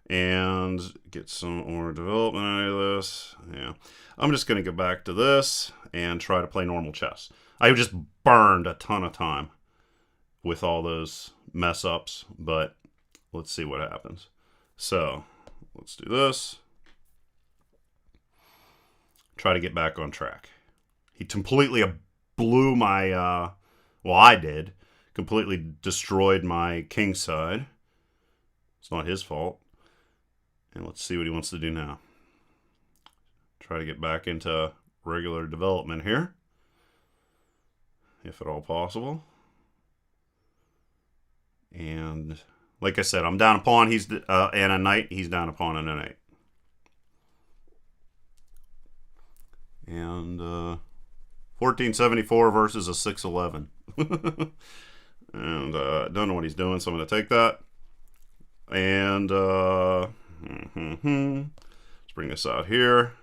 Speaker 1: and get some more development out of this. Yeah, I'm just going to go back to this and try to play normal chess. I just burned a ton of time with all those mess ups, but let's see what happens. So let's do this. Try to get back on track. He completely blew my, well, I did. Completely destroyed my king side. It's not his fault. And let's see what he wants to do now. Try to get back into regular development here, if at all possible. And like I said, I'm down a pawn. He's and a knight. He's down a pawn and a knight. And 1474 versus a 611. And don't know what he's doing, so I'm going to take that. And let's bring this out here.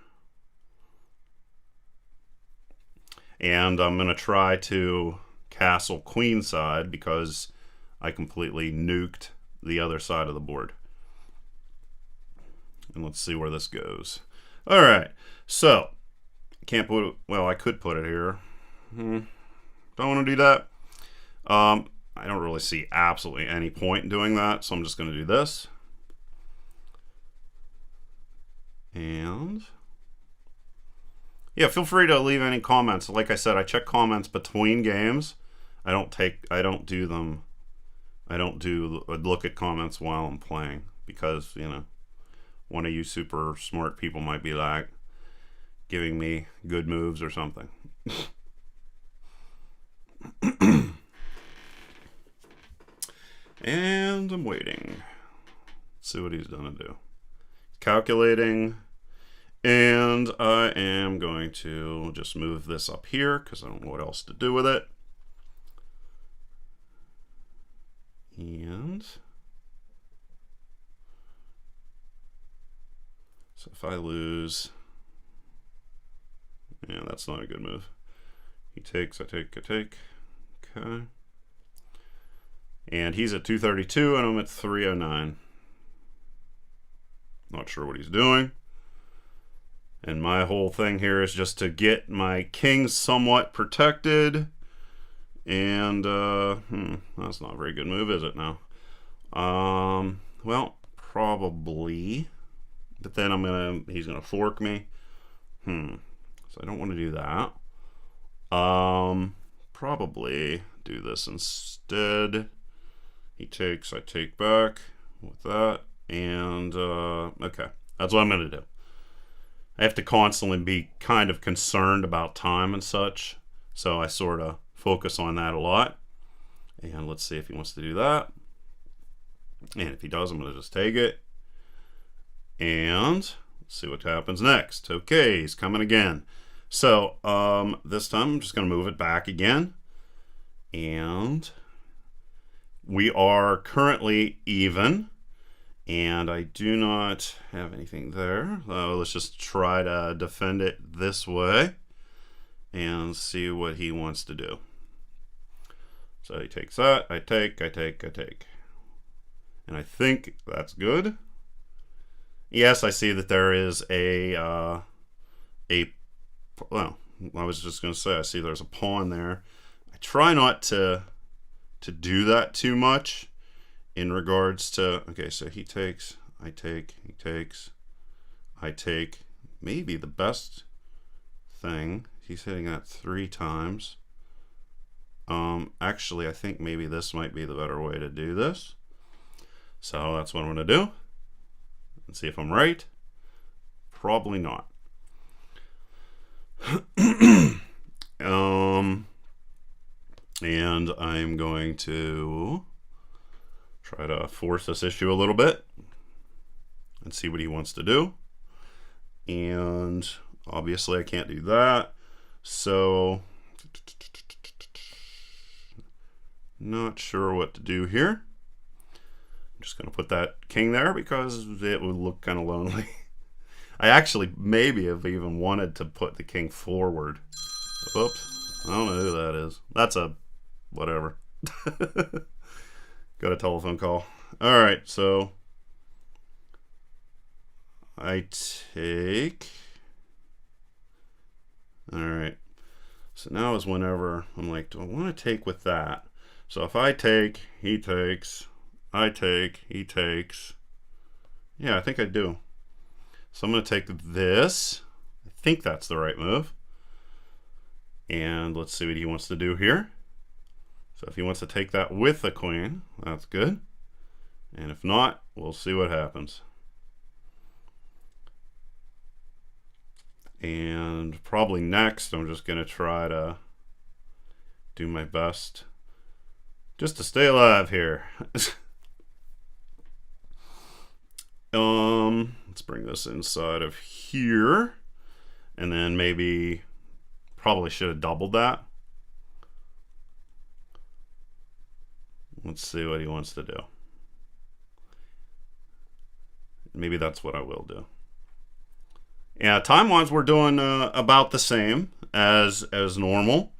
Speaker 1: And I'm going to try to castle queenside because I completely nuked the other side of the board. And let's see where this goes. All right, so can't put it, well, I could put it here. Don't want to do that. I don't really see absolutely any point in doing that, so I'm just going to do this. And yeah, feel free to leave any comments. Like I said, I check comments between games. I don't look at comments while I'm playing because, you know, one of you super smart people might be like giving me good moves or something. And I'm waiting. Let's see what he's gonna do. Calculating. And I am going to just move this up here because I don't know what else to do with it. And so if I lose, yeah, that's not a good move. He takes, I take. Okay. And he's at 232 and I'm at 309. Not sure what he's doing. And my whole thing here is just to get my king somewhat protected. And that's not a very good move, is it now? Well, probably. But then he's gonna fork me. So I don't want to do that. Probably do this instead. He takes, I take back with that. And okay, that's what I'm gonna do. I have to constantly be kind of concerned about time and such, so I sort of focus on that a lot. And let's see if he wants to do that. And if he does, I'm going to just take it. And let's see what happens next. Okay, he's coming again. So, this time I'm just going to move it back again. And we are currently even. And I do not have anything there. Let's just try to defend it this way and see what he wants to do. So he takes that. I take. And I think that's good. Yes, I see that there is well, I was just going to say, I see there's a pawn there. I try not to do that too much in regards to, okay, so he takes, I take, he takes, I take. Maybe the best thing, he's hitting that 3 times. Actually, I think maybe this might be the better way to do this. So that's what I'm going to do. And see if I'm right. Probably not. And I'm going to try to force this issue a little bit and see what he wants to do. And obviously I can't do that. So not sure what to do here. I'm just going to put that king there because it would look kind of lonely. I actually maybe have even wanted to put the king forward. Oops. I don't know who that is. That's a whatever. Got a telephone call. All right, so I take. All right. So now is whenever I'm like, do I want to take with that? So if I take, he takes. I take, he takes. Yeah, I think I do. So I'm going to take this. I think that's the right move. And let's see what he wants to do here. So if he wants to take that with the queen, that's good. And if not, we'll see what happens. And probably next, I'm just going to try to do my best just to stay alive here. Let's bring this inside of here. And then maybe, probably should have doubled that. Let's see what he wants to do. Maybe that's what I will do. Yeah, time-wise, we're doing about the same as normal.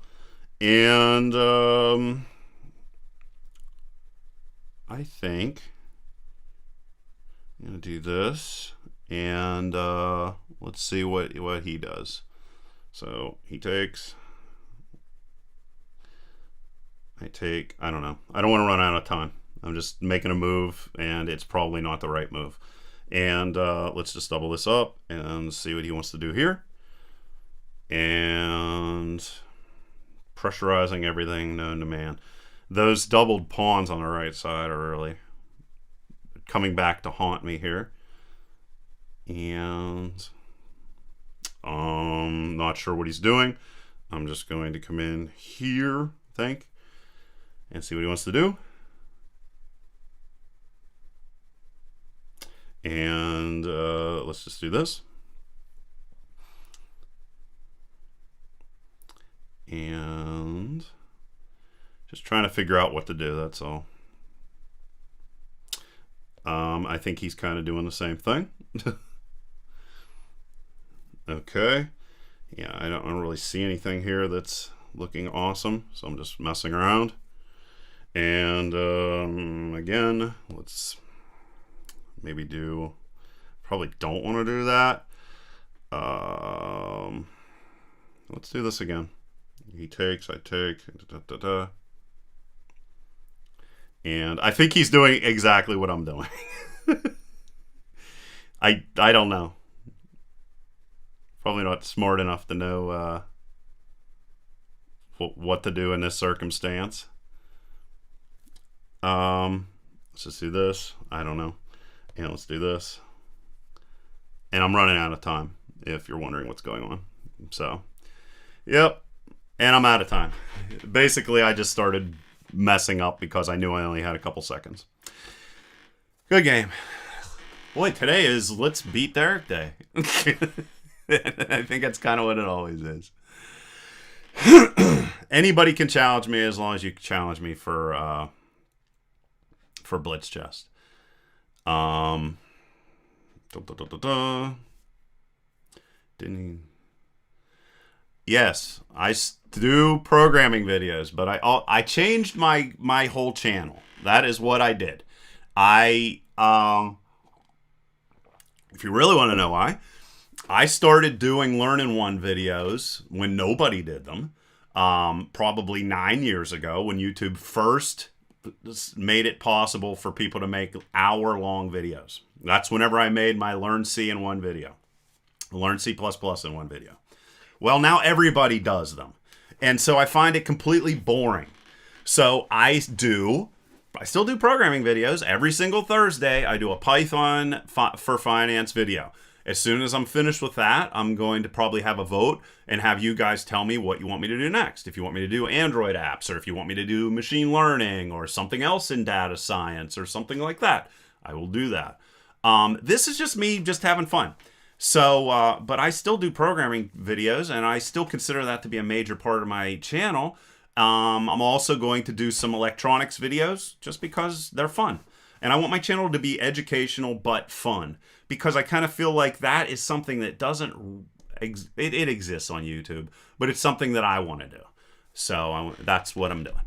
Speaker 1: And I think I'm going to do this. And let's see what he does. So he takes. I take. I don't know. I don't want to run out of time. I'm just making a move, and it's probably not the right move. And let's just double this up and see what he wants to do here. And pressurizing everything known to man. Those doubled pawns on the right side are really coming back to haunt me here. And not sure what he's doing. I'm just going to come in here, I think, and see what he wants to do. And let's just do this. And just trying to figure out what to do, that's all. I think he's kind of doing the same thing. Okay. Yeah, I don't really see anything here that's looking awesome, so I'm just messing around. And again, let's maybe do, probably don't want to do that. Let's do this again. He takes, I take, and I think he's doing exactly what I'm doing. I don't know. Probably not smart enough to know what to do in this circumstance. Let's just do this. I don't know. And let's do this. And I'm running out of time, if you're wondering what's going on. So, yep. And I'm out of time. Basically, I just started messing up because I knew I only had a couple seconds. Good game. Boy, today is Let's Beat Derek Day. I think that's kind of what it always is. Anybody can challenge me as long as you challenge me for Blitz Chess. Didn't he? Yes, I do programming videos, but I changed my whole channel. That is what I did. If you really want to know why, I started doing Learn-in-One videos when nobody did them. Probably 9 years ago, when YouTube first made it possible for people to make hour-long videos. That's whenever I made my Learn C in one video. Learn C++ in one video. Well, now everybody does them. And so I find it completely boring. So I still do programming videos. Every single Thursday, I do a Python for Finance video. As soon as I'm finished with that, I'm going to probably have a vote and have you guys tell me what you want me to do next. If you want me to do Android apps, or if you want me to do machine learning, or something else in data science, or something like that, I will do that. This is just me just having fun. So, but I still do programming videos, and I still consider that to be a major part of my channel. I'm also going to do some electronics videos just because they're fun. And I want my channel to be educational but fun, because I kind of feel like that is something that doesn't, it exists on YouTube, but it's something that I want to do. So that's what I'm doing.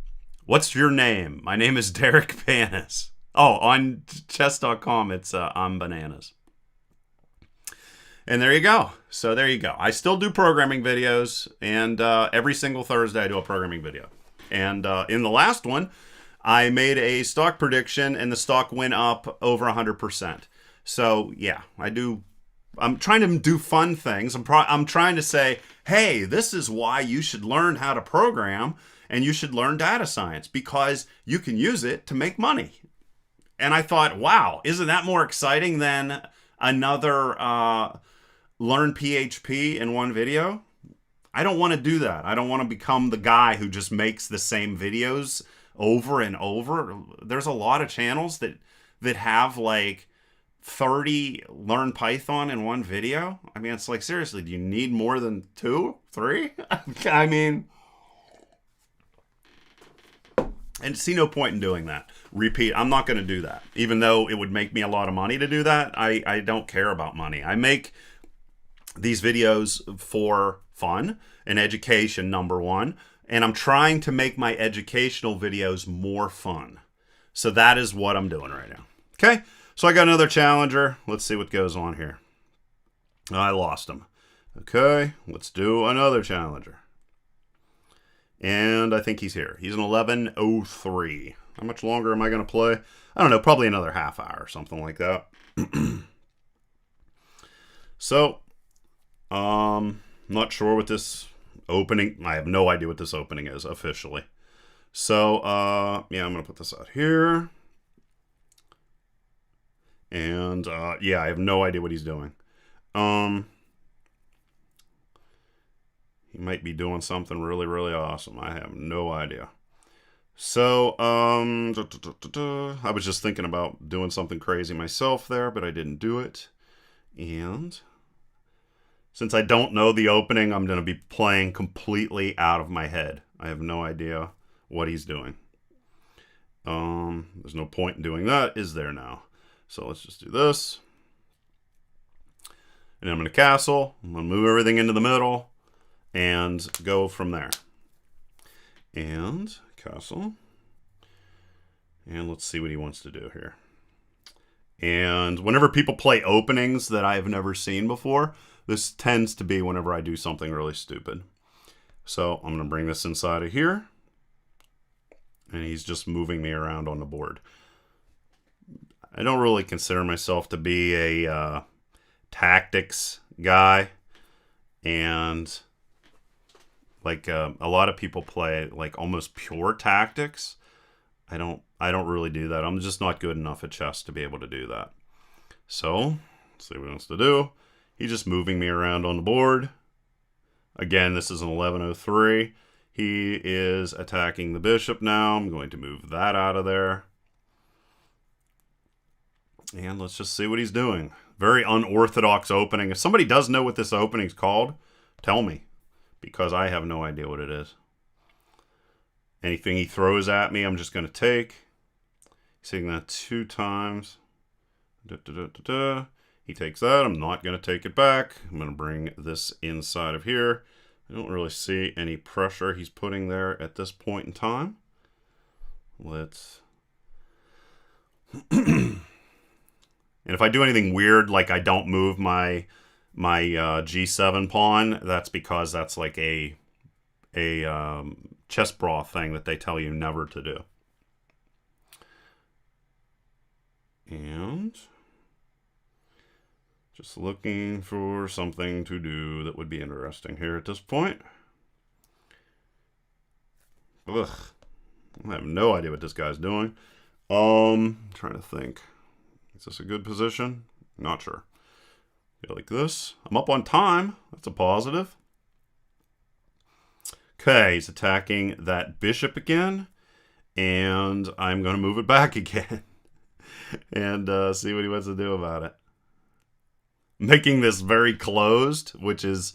Speaker 1: What's your name? My name is Derek ImBananas. Oh, on chess.com, it's ImBananas. And there you go. So there you go. I still do programming videos, and every single Thursday I do a programming video. And in the last one, I made a stock prediction, and the stock went up over 100%. So yeah, I'm trying to do fun things. I'm trying to say, hey, this is why you should learn how to program, and you should learn data science, because you can use it to make money. And I thought, wow, isn't that more exciting than another learn PHP in one video? I don't want to do that. I don't want to become the guy who just makes the same videos over and over. There's a lot of channels that have like 30 learn Python in one video. I mean, it's like, seriously, do you need more than 2, 3? I mean, and see no point in doing that. Repeat, I'm not going to do that. Even though it would make me a lot of money to do that, I don't care about money. I make these videos for fun and education, number one. And I'm trying to make my educational videos more fun. So that is what I'm doing right now. Okay, so I got another challenger. Let's see what goes on here. I lost him. Okay, let's do another challenger. And I think he's here. He's an 11:03. How much longer am I going to play? I don't know, probably another half hour or something like that. So, not sure what this opening, I have no idea what this opening is officially. So, yeah, I'm going to put this out here. And, yeah, I have no idea what he's doing. He might be doing something really, really awesome. I have no idea. So, I was just thinking about doing something crazy myself there, but I didn't do it. And since I don't know the opening, I'm going to be playing completely out of my head. I have no idea what he's doing. There's no point in doing that, is there now? So let's just do this. And I'm going to castle. I'm going to move everything into the middle and go from there. And castle. And let's see what he wants to do here. And whenever people play openings that I have never seen before, this tends to be whenever I do something really stupid. So I'm going to bring this inside of here. And he's just moving me around on the board. I don't really consider myself to be a tactics guy. And like a lot of people play like almost pure tactics. I don't really do that. I'm just not good enough at chess to be able to do that. So, let's see what he wants to do. He's just moving me around on the board. Again, this is an 11:03. He is attacking the bishop now. I'm going to move that out of there. And let's just see what he's doing. Very unorthodox opening. If somebody does know what this opening's called, tell me, because I have no idea what it is. Anything he throws at me, I'm just going to take. He's hitting that 2 times. He takes that. I'm not going to take it back. I'm going to bring this inside of here. I don't really see any pressure he's putting there at this point in time. Let's... And if I do anything weird, like I don't move my G7 pawn, that's because that's like a chess brawl thing that they tell you never to do. And just looking for something to do that would be interesting here at this point. Ugh. I have no idea what this guy's doing. Trying to think. Is this a good position? Not sure. Go like this. I'm up on time. That's a positive. Okay, he's attacking that bishop again. And I'm going to move it back again. And see what he wants to do about it. Making this very closed, which is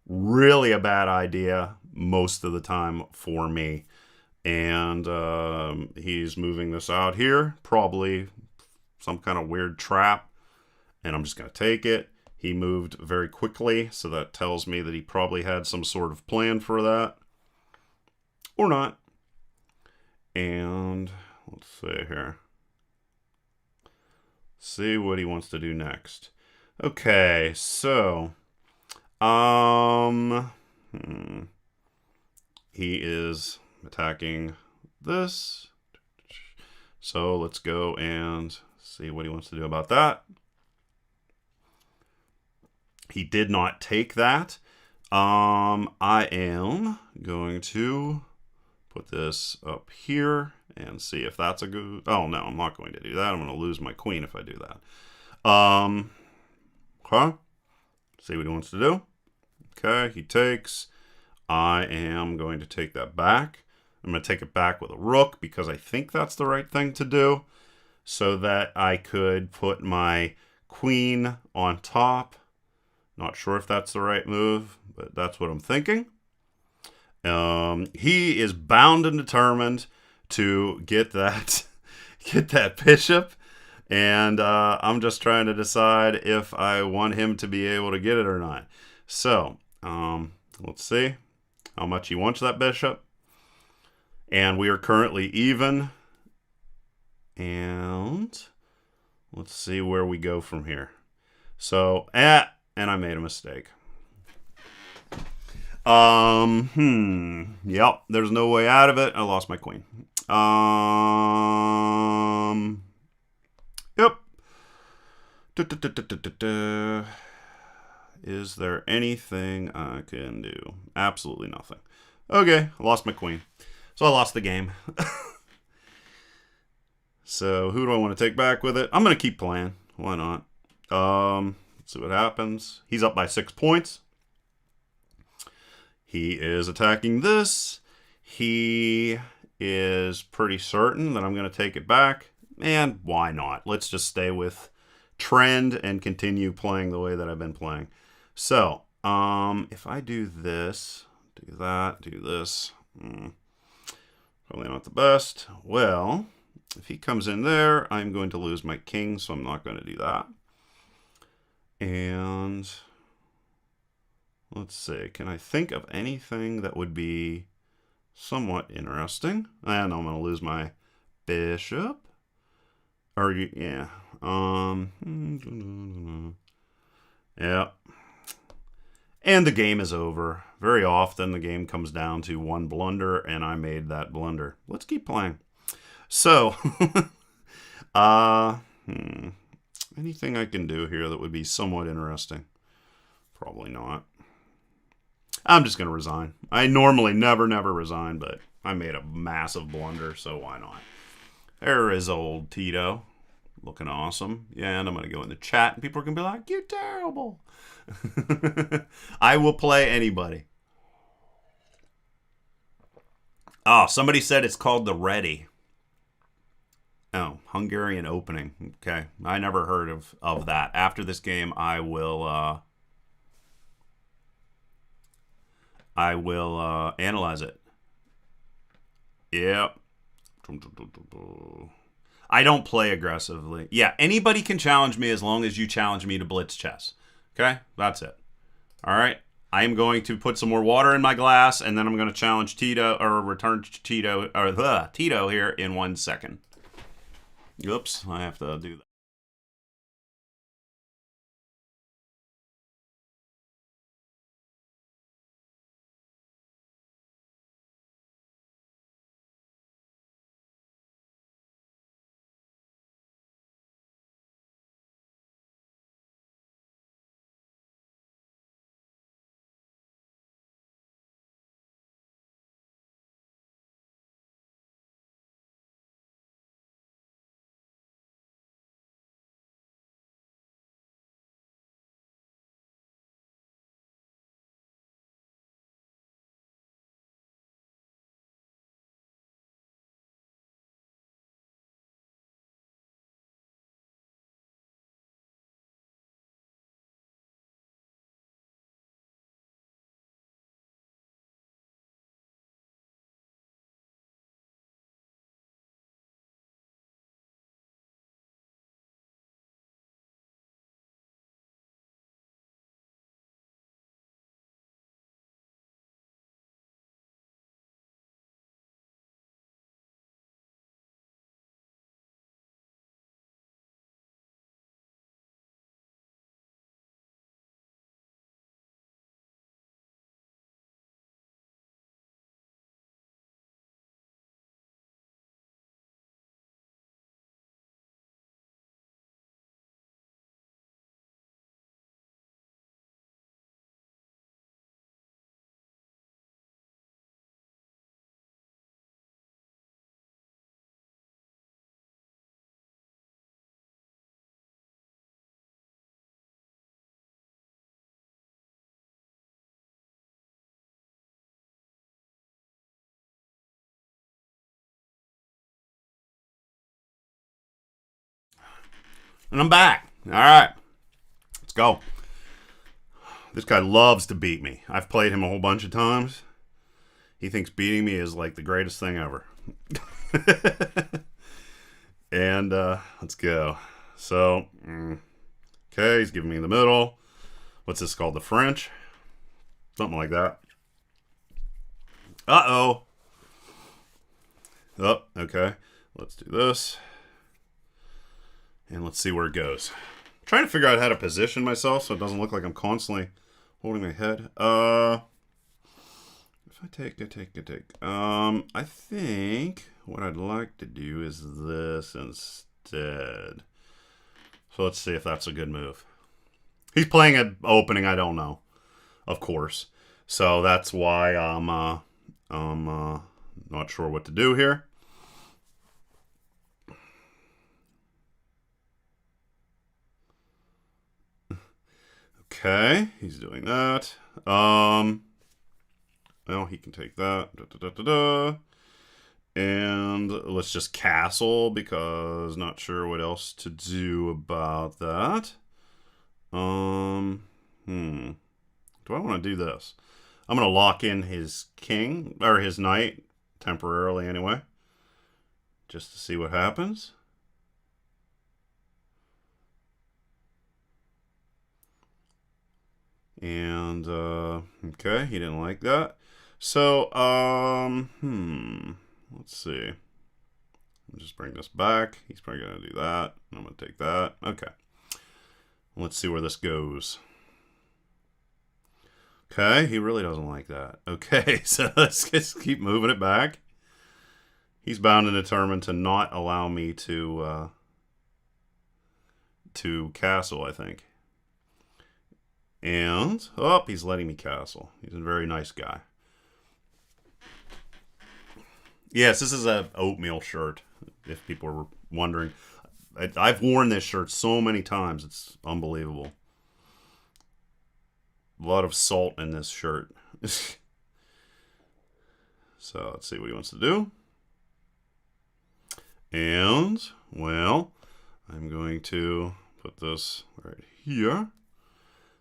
Speaker 1: really a bad idea most of the time for me. And he's moving this out here. Probably some kind of weird trap. And I'm just going to take it. He moved very quickly, so that tells me that he probably had some sort of plan for that. Or not. And let's see here. See what he wants to do next. Okay, so he is attacking this. So let's go and see what he wants to do about that. He did not take that. I am going to put this up here and see if that's a good... Oh, no, I'm not going to do that. I'm going to lose my queen if I do that. Okay. See what he wants to do. Okay, he takes. I am going to take that back. I'm going to take it back with a rook because I think that's the right thing to do, so that I could put my queen on top. Not sure if that's the right move, but that's what I'm thinking. He is bound and determined to get that bishop, and I'm just trying to decide if I want him to be able to get it or not. So let's see how much he wants that bishop. And we are currently even. And let's see where we go from here. So, and I made a mistake. Yep, there's no way out of it. I lost my queen. Yep. Is there anything I can do? Absolutely nothing. Okay, I lost my queen. So I lost the game. So who do I want to take back with it? I'm going to keep playing. Why not? Let's see what happens. He's up by 6 points. He is attacking this. He is pretty certain that I'm going to take it back. And why not? Let's just stay with trend and continue playing the way that I've been playing. So, if I do this, do that, do this, probably not the best. Well, if he comes in there, I'm going to lose my king, so I'm not going to do that. And let's see, can I think of anything that would be somewhat interesting? And I'm going to lose my bishop. Or, yeah. Yeah. And the game is over. Very often the game comes down to one blunder, and I made that blunder. Let's keep playing. So, anything I can do here that would be somewhat interesting? Probably not. I'm just going to resign. I normally never resign, but I made a massive blunder, so why not? There is old Tito. Looking awesome. Yeah, and I'm going to go in the chat, and people are going to be like, you're terrible. I will play anybody. Oh, somebody said it's called the Ready. Oh, Hungarian opening. Okay, I never heard of that. After this game, I will analyze it. Yep. I don't play aggressively. Yeah, anybody can challenge me as long as you challenge me to Blitz Chess. Okay, that's it. All right. I am going to put some more water in my glass, and then I'm going to challenge Tito, or return Tito, or the Tito here in 1 second. Oops, I have to do that. And I'm back. All right, let's go. This guy loves to beat me. I've played him a whole bunch of times. He thinks beating me is like the greatest thing ever. And let's go. So, okay, he's giving me the middle. What's this called? The French? Something like that. Uh-oh. Oh, okay. Let's do this. And let's see where it goes. I'm trying to figure out how to position myself so it doesn't look like I'm constantly holding my head. If I take. I think what I'd like to do is this instead. So let's see if that's a good move. He's playing an opening I don't know, of course. So that's why I'm not sure what to do here. Okay, he's doing that. Well, he can take that. And let's just castle because not sure what else to do about that. Do I want to do this? I'm going to lock in his king, or his knight, temporarily anyway, just to see what happens. And, okay, he didn't like that. So, let's see. I'll just bring this back. He's probably going to do that. I'm going to take that. Okay. Let's see where this goes. Okay, he really doesn't like that. Okay, so let's just keep moving it back. He's bound and determined to not allow me to castle, I think. And, oh, he's letting me castle. He's a very nice guy. Yes, this is a oatmeal shirt, if people were wondering. I've worn this shirt so many times. It's unbelievable. A lot of salt in this shirt. So let's see what he wants to do. And, well, I'm going to put this right here.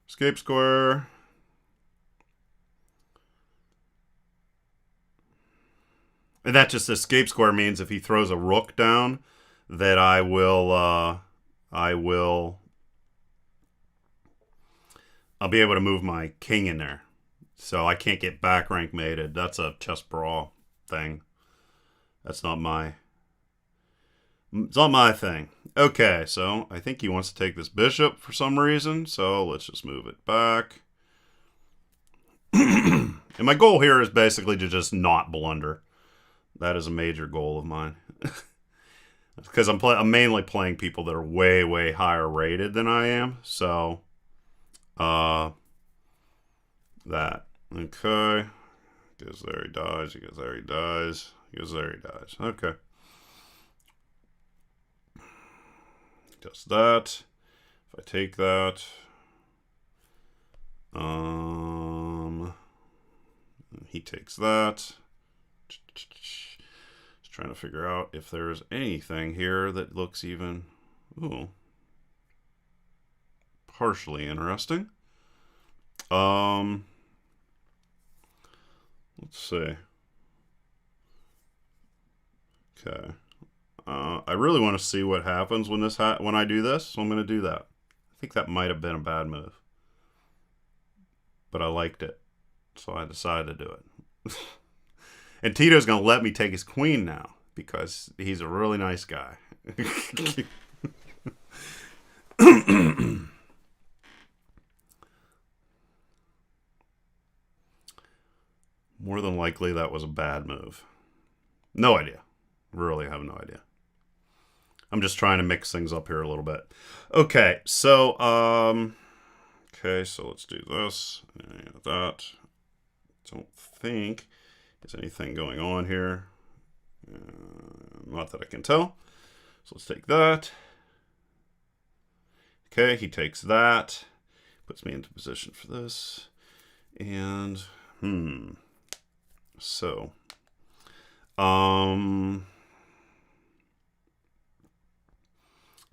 Speaker 1: Escape square. And that just escape square means if he throws a rook down, that I'll be able to move my king in there. So I can't get back rank mated. That's a chess brawl thing. That's not my... It's not my thing. Okay, so I think he wants to take this bishop for some reason. So let's just move it back. And my goal here is basically to just not blunder. That is a major goal of mine. Because I'm mainly playing people that are way, way higher rated than I am. So, that. Okay. He goes there, he dies. He goes there, he dies. He goes there, he dies. Okay. Does that. If I take that. He takes that. Just trying to figure out if there's anything here that looks even, ooh, partially interesting. Let's see. Okay. I really want to see what happens when when I do this, so I'm going to do that. I think that might have been a bad move, but I liked it, so I decided to do it. And Tito's going to let me take his queen now because he's a really nice guy. More than likely, that was a bad move. No idea. Really have no idea. I'm just trying to mix things up here a little bit. Okay, so let's do this and that. Don't think there's anything going on here. Not that I can tell. So let's take that. Okay, he takes that. Puts me into position for this. And, so,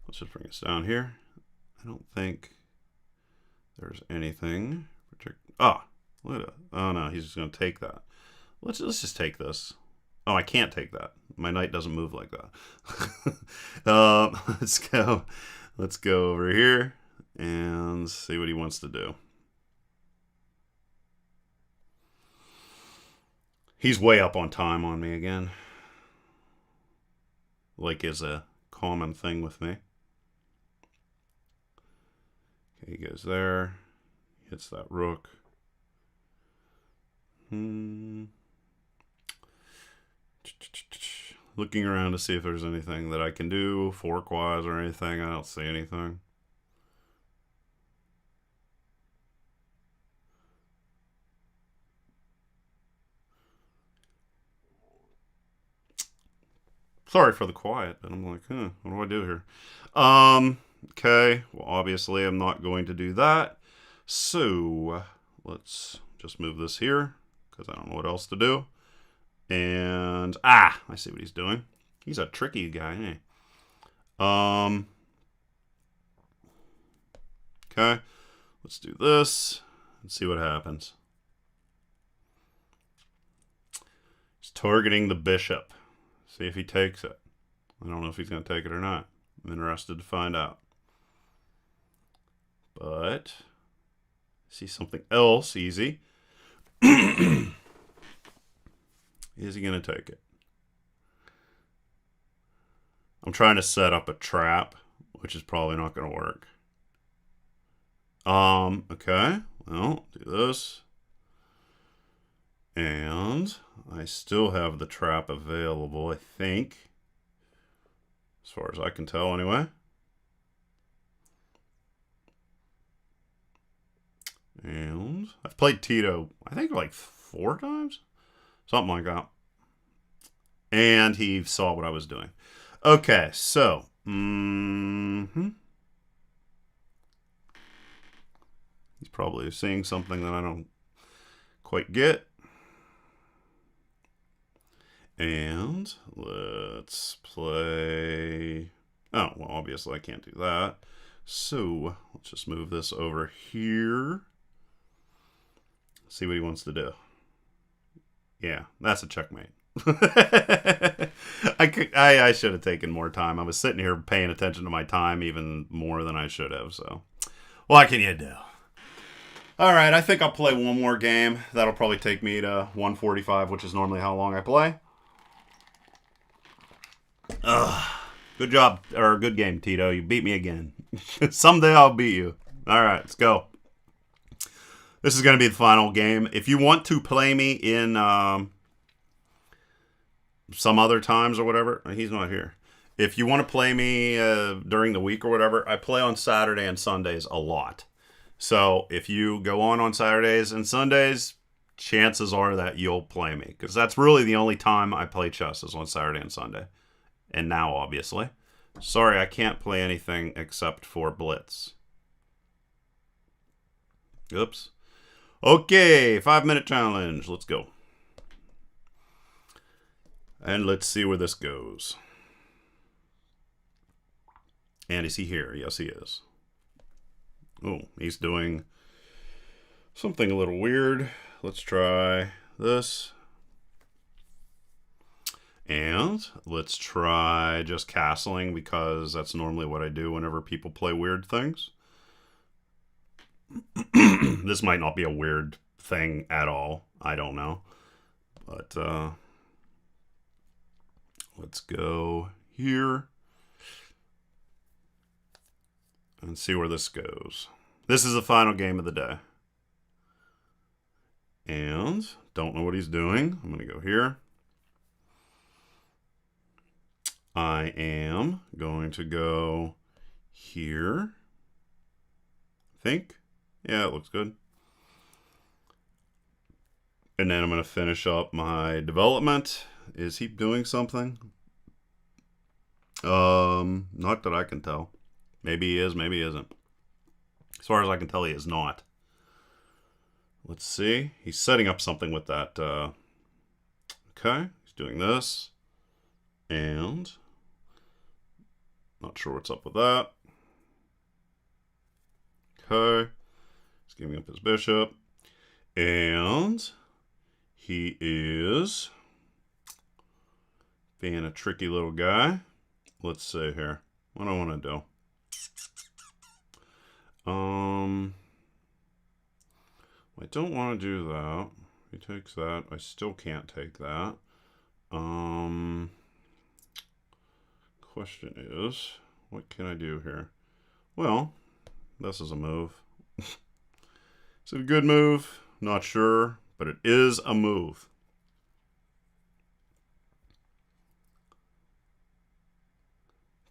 Speaker 1: let's just bring this down here. I don't think there's anything. Oh no, he's just going to take that. Let's just take this. Oh, I can't take that. My knight doesn't move like that. Let's go over here and see what he wants to do. He's way up on time on me again. Like is a common thing with me. Okay, he goes there. Hits that rook. Looking around to see if there's anything that I can do, fork-wise or anything. I don't see anything. Sorry for the quiet, but I'm like, what do I do here? Okay, well, obviously I'm not going to do that. So, let's just move this here, because I don't know what else to do. And, I see what he's doing. He's a tricky guy, eh? Okay, let's do this and see what happens. He's targeting the bishop. See if he takes it. I don't know if he's going to take it or not. I'm interested to find out. But, see something else easy. Is he going to take it? I'm trying to set up a trap, which is probably not going to work. Okay. Well, do this. And I still have the trap available, I think. As far as I can tell, anyway. And I've played Tito, I think, like 4 times? Something like that. And he saw what I was doing. Okay, so. He's probably seeing something that I don't quite get. And let's play... Oh, well, obviously I can't do that. So let's just move this over here. See what he wants to do. Yeah, that's a checkmate. I should have taken more time. I was sitting here paying attention to my time even more than I should have. So what can you do? All right, I think I'll play one more game. That'll probably take me to 1:45, which is normally how long I play. Good job, or good game, Tito. You beat me again. Someday I'll beat you. All right, let's go. This is going to be the final game. If you want to play me in some other times or whatever, he's not here. If you want to play me during the week or whatever, I play on Saturday and Sundays a lot. So if you go on Saturdays and Sundays, chances are that you'll play me. Because that's really the only time I play chess is on Saturday and Sunday. And now, obviously. Sorry, I can't play anything except for Blitz. Oops. Okay, 5-minute challenge. Let's go. And let's see where this goes. And is he here? Yes, he is. Oh, he's doing something a little weird. Let's try this. And let's try just castling, because that's normally what I do whenever people play weird things. This might not be a weird thing at all. I don't know. But let's go here and see where this goes. This is the final game of the day. And don't know what he's doing. I'm going to go here. I am going to go here. I think. Yeah, it looks good. And then I'm going to finish up my development. Is he doing something? Not that I can tell. Maybe he is, maybe he isn't. As far as I can tell, he is not. Let's see. He's setting up something with that. Okay, he's doing this. And not sure what's up with that. Okay. He's giving up his bishop. And he is being a tricky little guy. Let's see here. What do I want to do? I don't want to do that. He takes that. I still can't take that. Question is, what can I do here? Well, this is a move. Is it a good move? Not sure, but it is a move.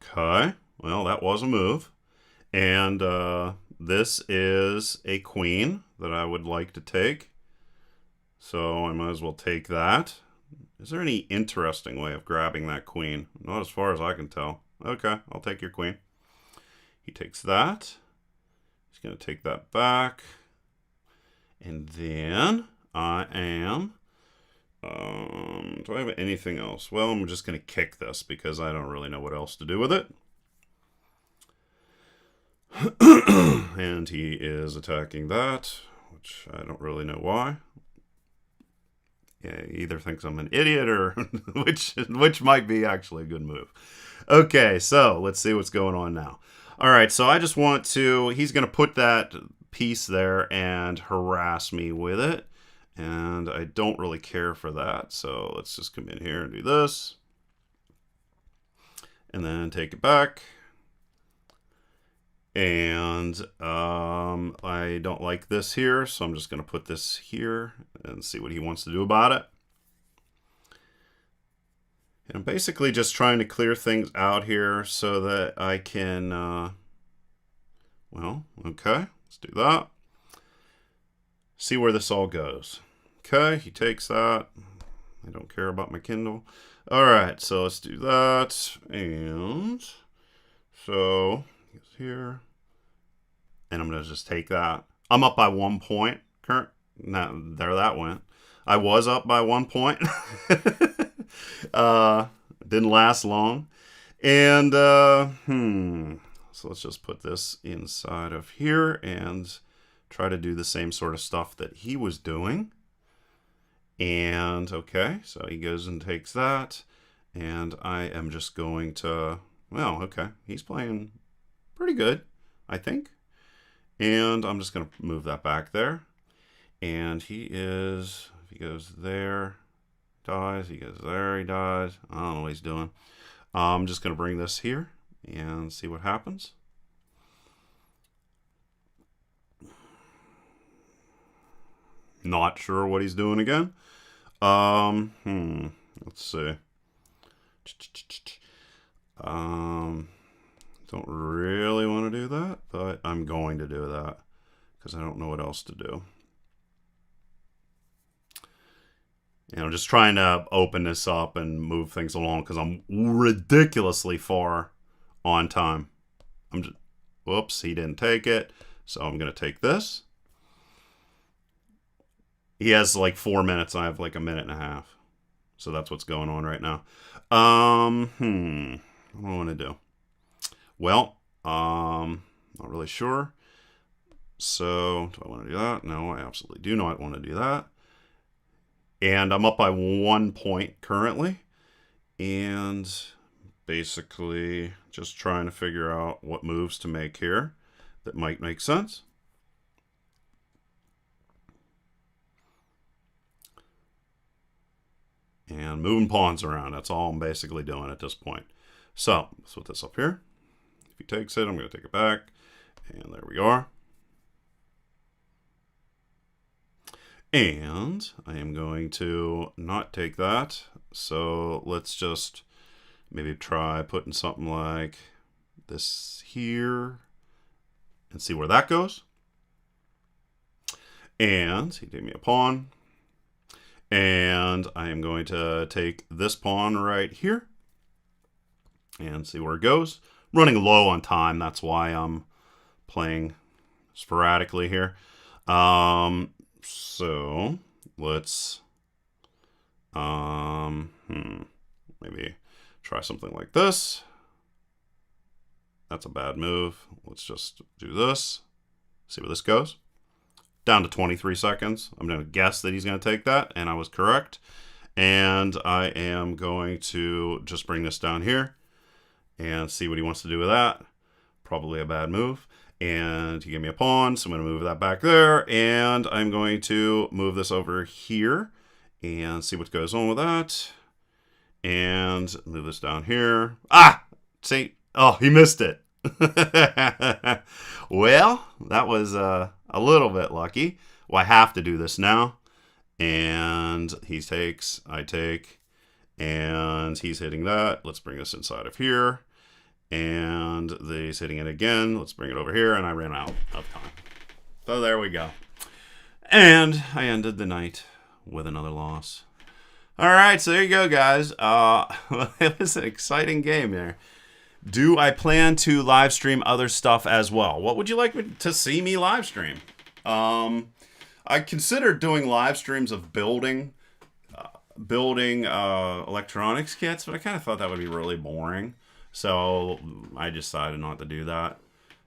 Speaker 1: Okay, well, that was a move. And this is a queen that I would like to take. So I might as well take that. Is there any interesting way of grabbing that queen? Not as far as I can tell. Okay, I'll take your queen. He takes that. He's going to take that back. And then I am... do I have anything else? Well, I'm just going to kick this because I don't really know what else to do with it. And he is attacking that, which I don't really know why. Yeah, he either thinks I'm an idiot or which might be actually a good move. Okay, so let's see what's going on now. All right, so I just want to... He's going to put that piece there and harass me with it. And I don't really care for that. So let's just come in here and do this. And then take it back. And I don't like this here, so I'm just going to put this here and see what he wants to do about it. And I'm basically just trying to clear things out here so that I can, well, okay, let's do that. See where this all goes. Okay, he takes that. I don't care about my Kindle. All right, so let's do that. And so he's here. And I'm going to just take that. I'm up by 1 point. There that went. I was up by 1 point. Didn't last long. And, so let's just put this inside of here and try to do the same sort of stuff that he was doing. And, okay, so he goes and takes that. And I am just going to, well, okay, he's playing pretty good, I think. And I'm just going to move that back there. And he is, if he goes there, dies, he goes there, he dies. I don't know what he's doing. I'm just going to bring this here and see what happens. Not sure what he's doing again. Let's see. Don't really want to do that, but I'm going to do that because I don't know what else to do. And I'm just trying to open this up and move things along because I'm ridiculously far on time. Whoops, he didn't take it. So I'm going to take this. He has like 4 minutes. I have like a minute and a half. So that's what's going on right now. What do I want to do? Well, not really sure. So do I want to do that? No, I absolutely do not want to do that. And I'm up by 1 point currently. And basically just trying to figure out what moves to make here that might make sense. And moving pawns around. That's all I'm basically doing at this point. So let's put this up here. If he takes it, I'm going to take it back. And there we are. And I am going to not take that. So let's just maybe try putting something like this here and see where that goes. And he gave me a pawn. And I am going to take this pawn right here and see where it goes. Running low on time, that's why I'm playing sporadically here. So let's maybe try something like this. That's a bad move. Let's just do this. See where this goes. Down to 23 seconds. I'm going to guess that he's going to take that, and I was correct. And I am going to just bring this down here and see what he wants to do with that. Probably a bad move. And he gave me a pawn, so I'm going to move that back there. And I'm going to move this over here and see what goes on with that. And move this down here. Ah! See? Oh, he missed it. Well, that was a little bit lucky. Well, I have to do this now. And he takes, I take, and he's hitting that. Let's bring this inside of here. And he's hitting it again. Let's bring it over here. And I ran out of time. So there we go. And I ended the night with another loss. All right, so there you go, guys. It was an exciting game there. Do I plan to live stream other stuff as well? What would you like to see me live stream? I considered doing live streams of building electronics kits, but I kind of thought that would be really boring. So I decided not to do that.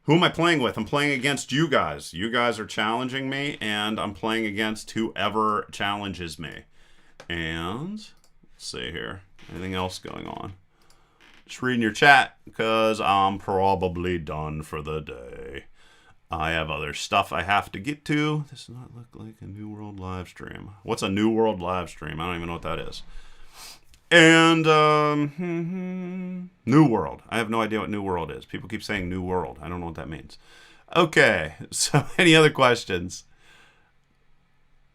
Speaker 1: Who am I playing with? I'm playing against you guys. You guys are challenging me, and I'm playing against whoever challenges me. And let's see here. Anything else going on? Just reading your chat because I'm probably done for the day. I have other stuff I have to get to. This does not look like a New World live stream. What's a New World live stream? I don't even know what that is. And New World. I have no idea what New World is. People keep saying New World. I don't know what that means. Okay, so any other questions?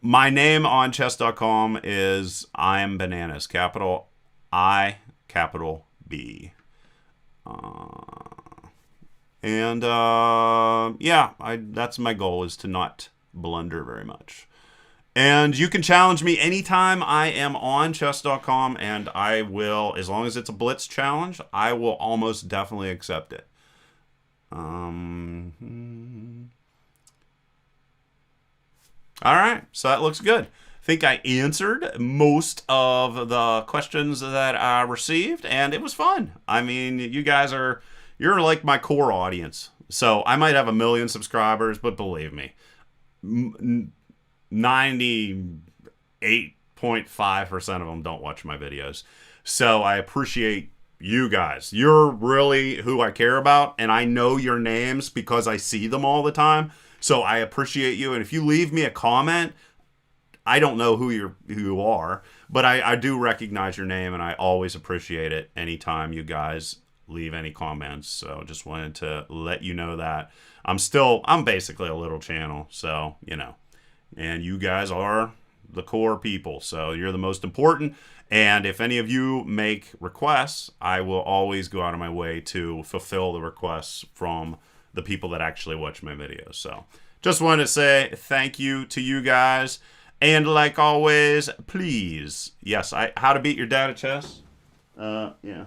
Speaker 1: My name on chess.com is ImBananas. Capital I, capital B. Yeah, that's my goal, is to not blunder very much. And you can challenge me anytime I am on chess.com, and I will, as long as it's a Blitz challenge, I will almost definitely accept it. All right, so that looks good. think I answered most of the questions that I received, and it was fun. I mean, you guys you're like my core audience. So I might have 1 million subscribers, but believe me, 98.5% of them don't watch my videos. So I appreciate you guys. You're really who I care about, and I know your names because I see them all the time. So I appreciate you. And if you leave me a comment, I don't know who you are, but I do recognize your name, and I always appreciate it anytime you guys leave any comments. So just wanted to let you know that I'm basically a little channel, so and you guys are the core people, so you're the most important. And if any of you make requests, I will always go out of my way to fulfill the requests from the people that actually watch my videos. So just wanted to say thank you to you guys, and like always, please, yes, How to Beat Your Dad at Chess. Yeah.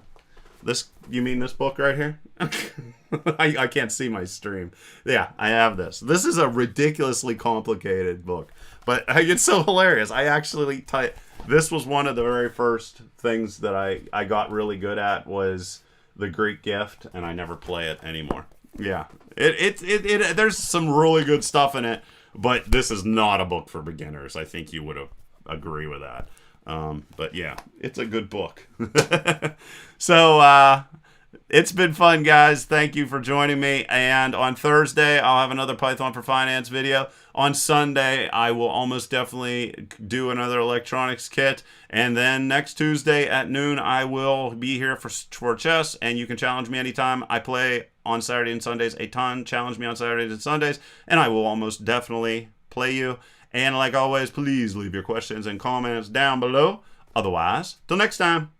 Speaker 1: You mean this book right here? I can't see my stream. Yeah, I have this. This is a ridiculously complicated book, but it's so hilarious. I actually this was one of the very first things that I got really good at, was the Greek Gift, and I never play it anymore. Yeah, there's some really good stuff in it, but this is not a book for beginners. I think you would agree with that. But yeah, it's a good book. So, it's been fun, guys. Thank you for joining me. And on Thursday, I'll have another Python for Finance video. On Sunday, I will almost definitely do another electronics kit. And then next Tuesday at noon, I will be here for chess. And you can challenge me anytime. I play on Saturday and Sundays a ton. Challenge me on Saturdays and Sundays, and I will almost definitely play you. And like always, please leave your questions and comments down below. Otherwise, till next time.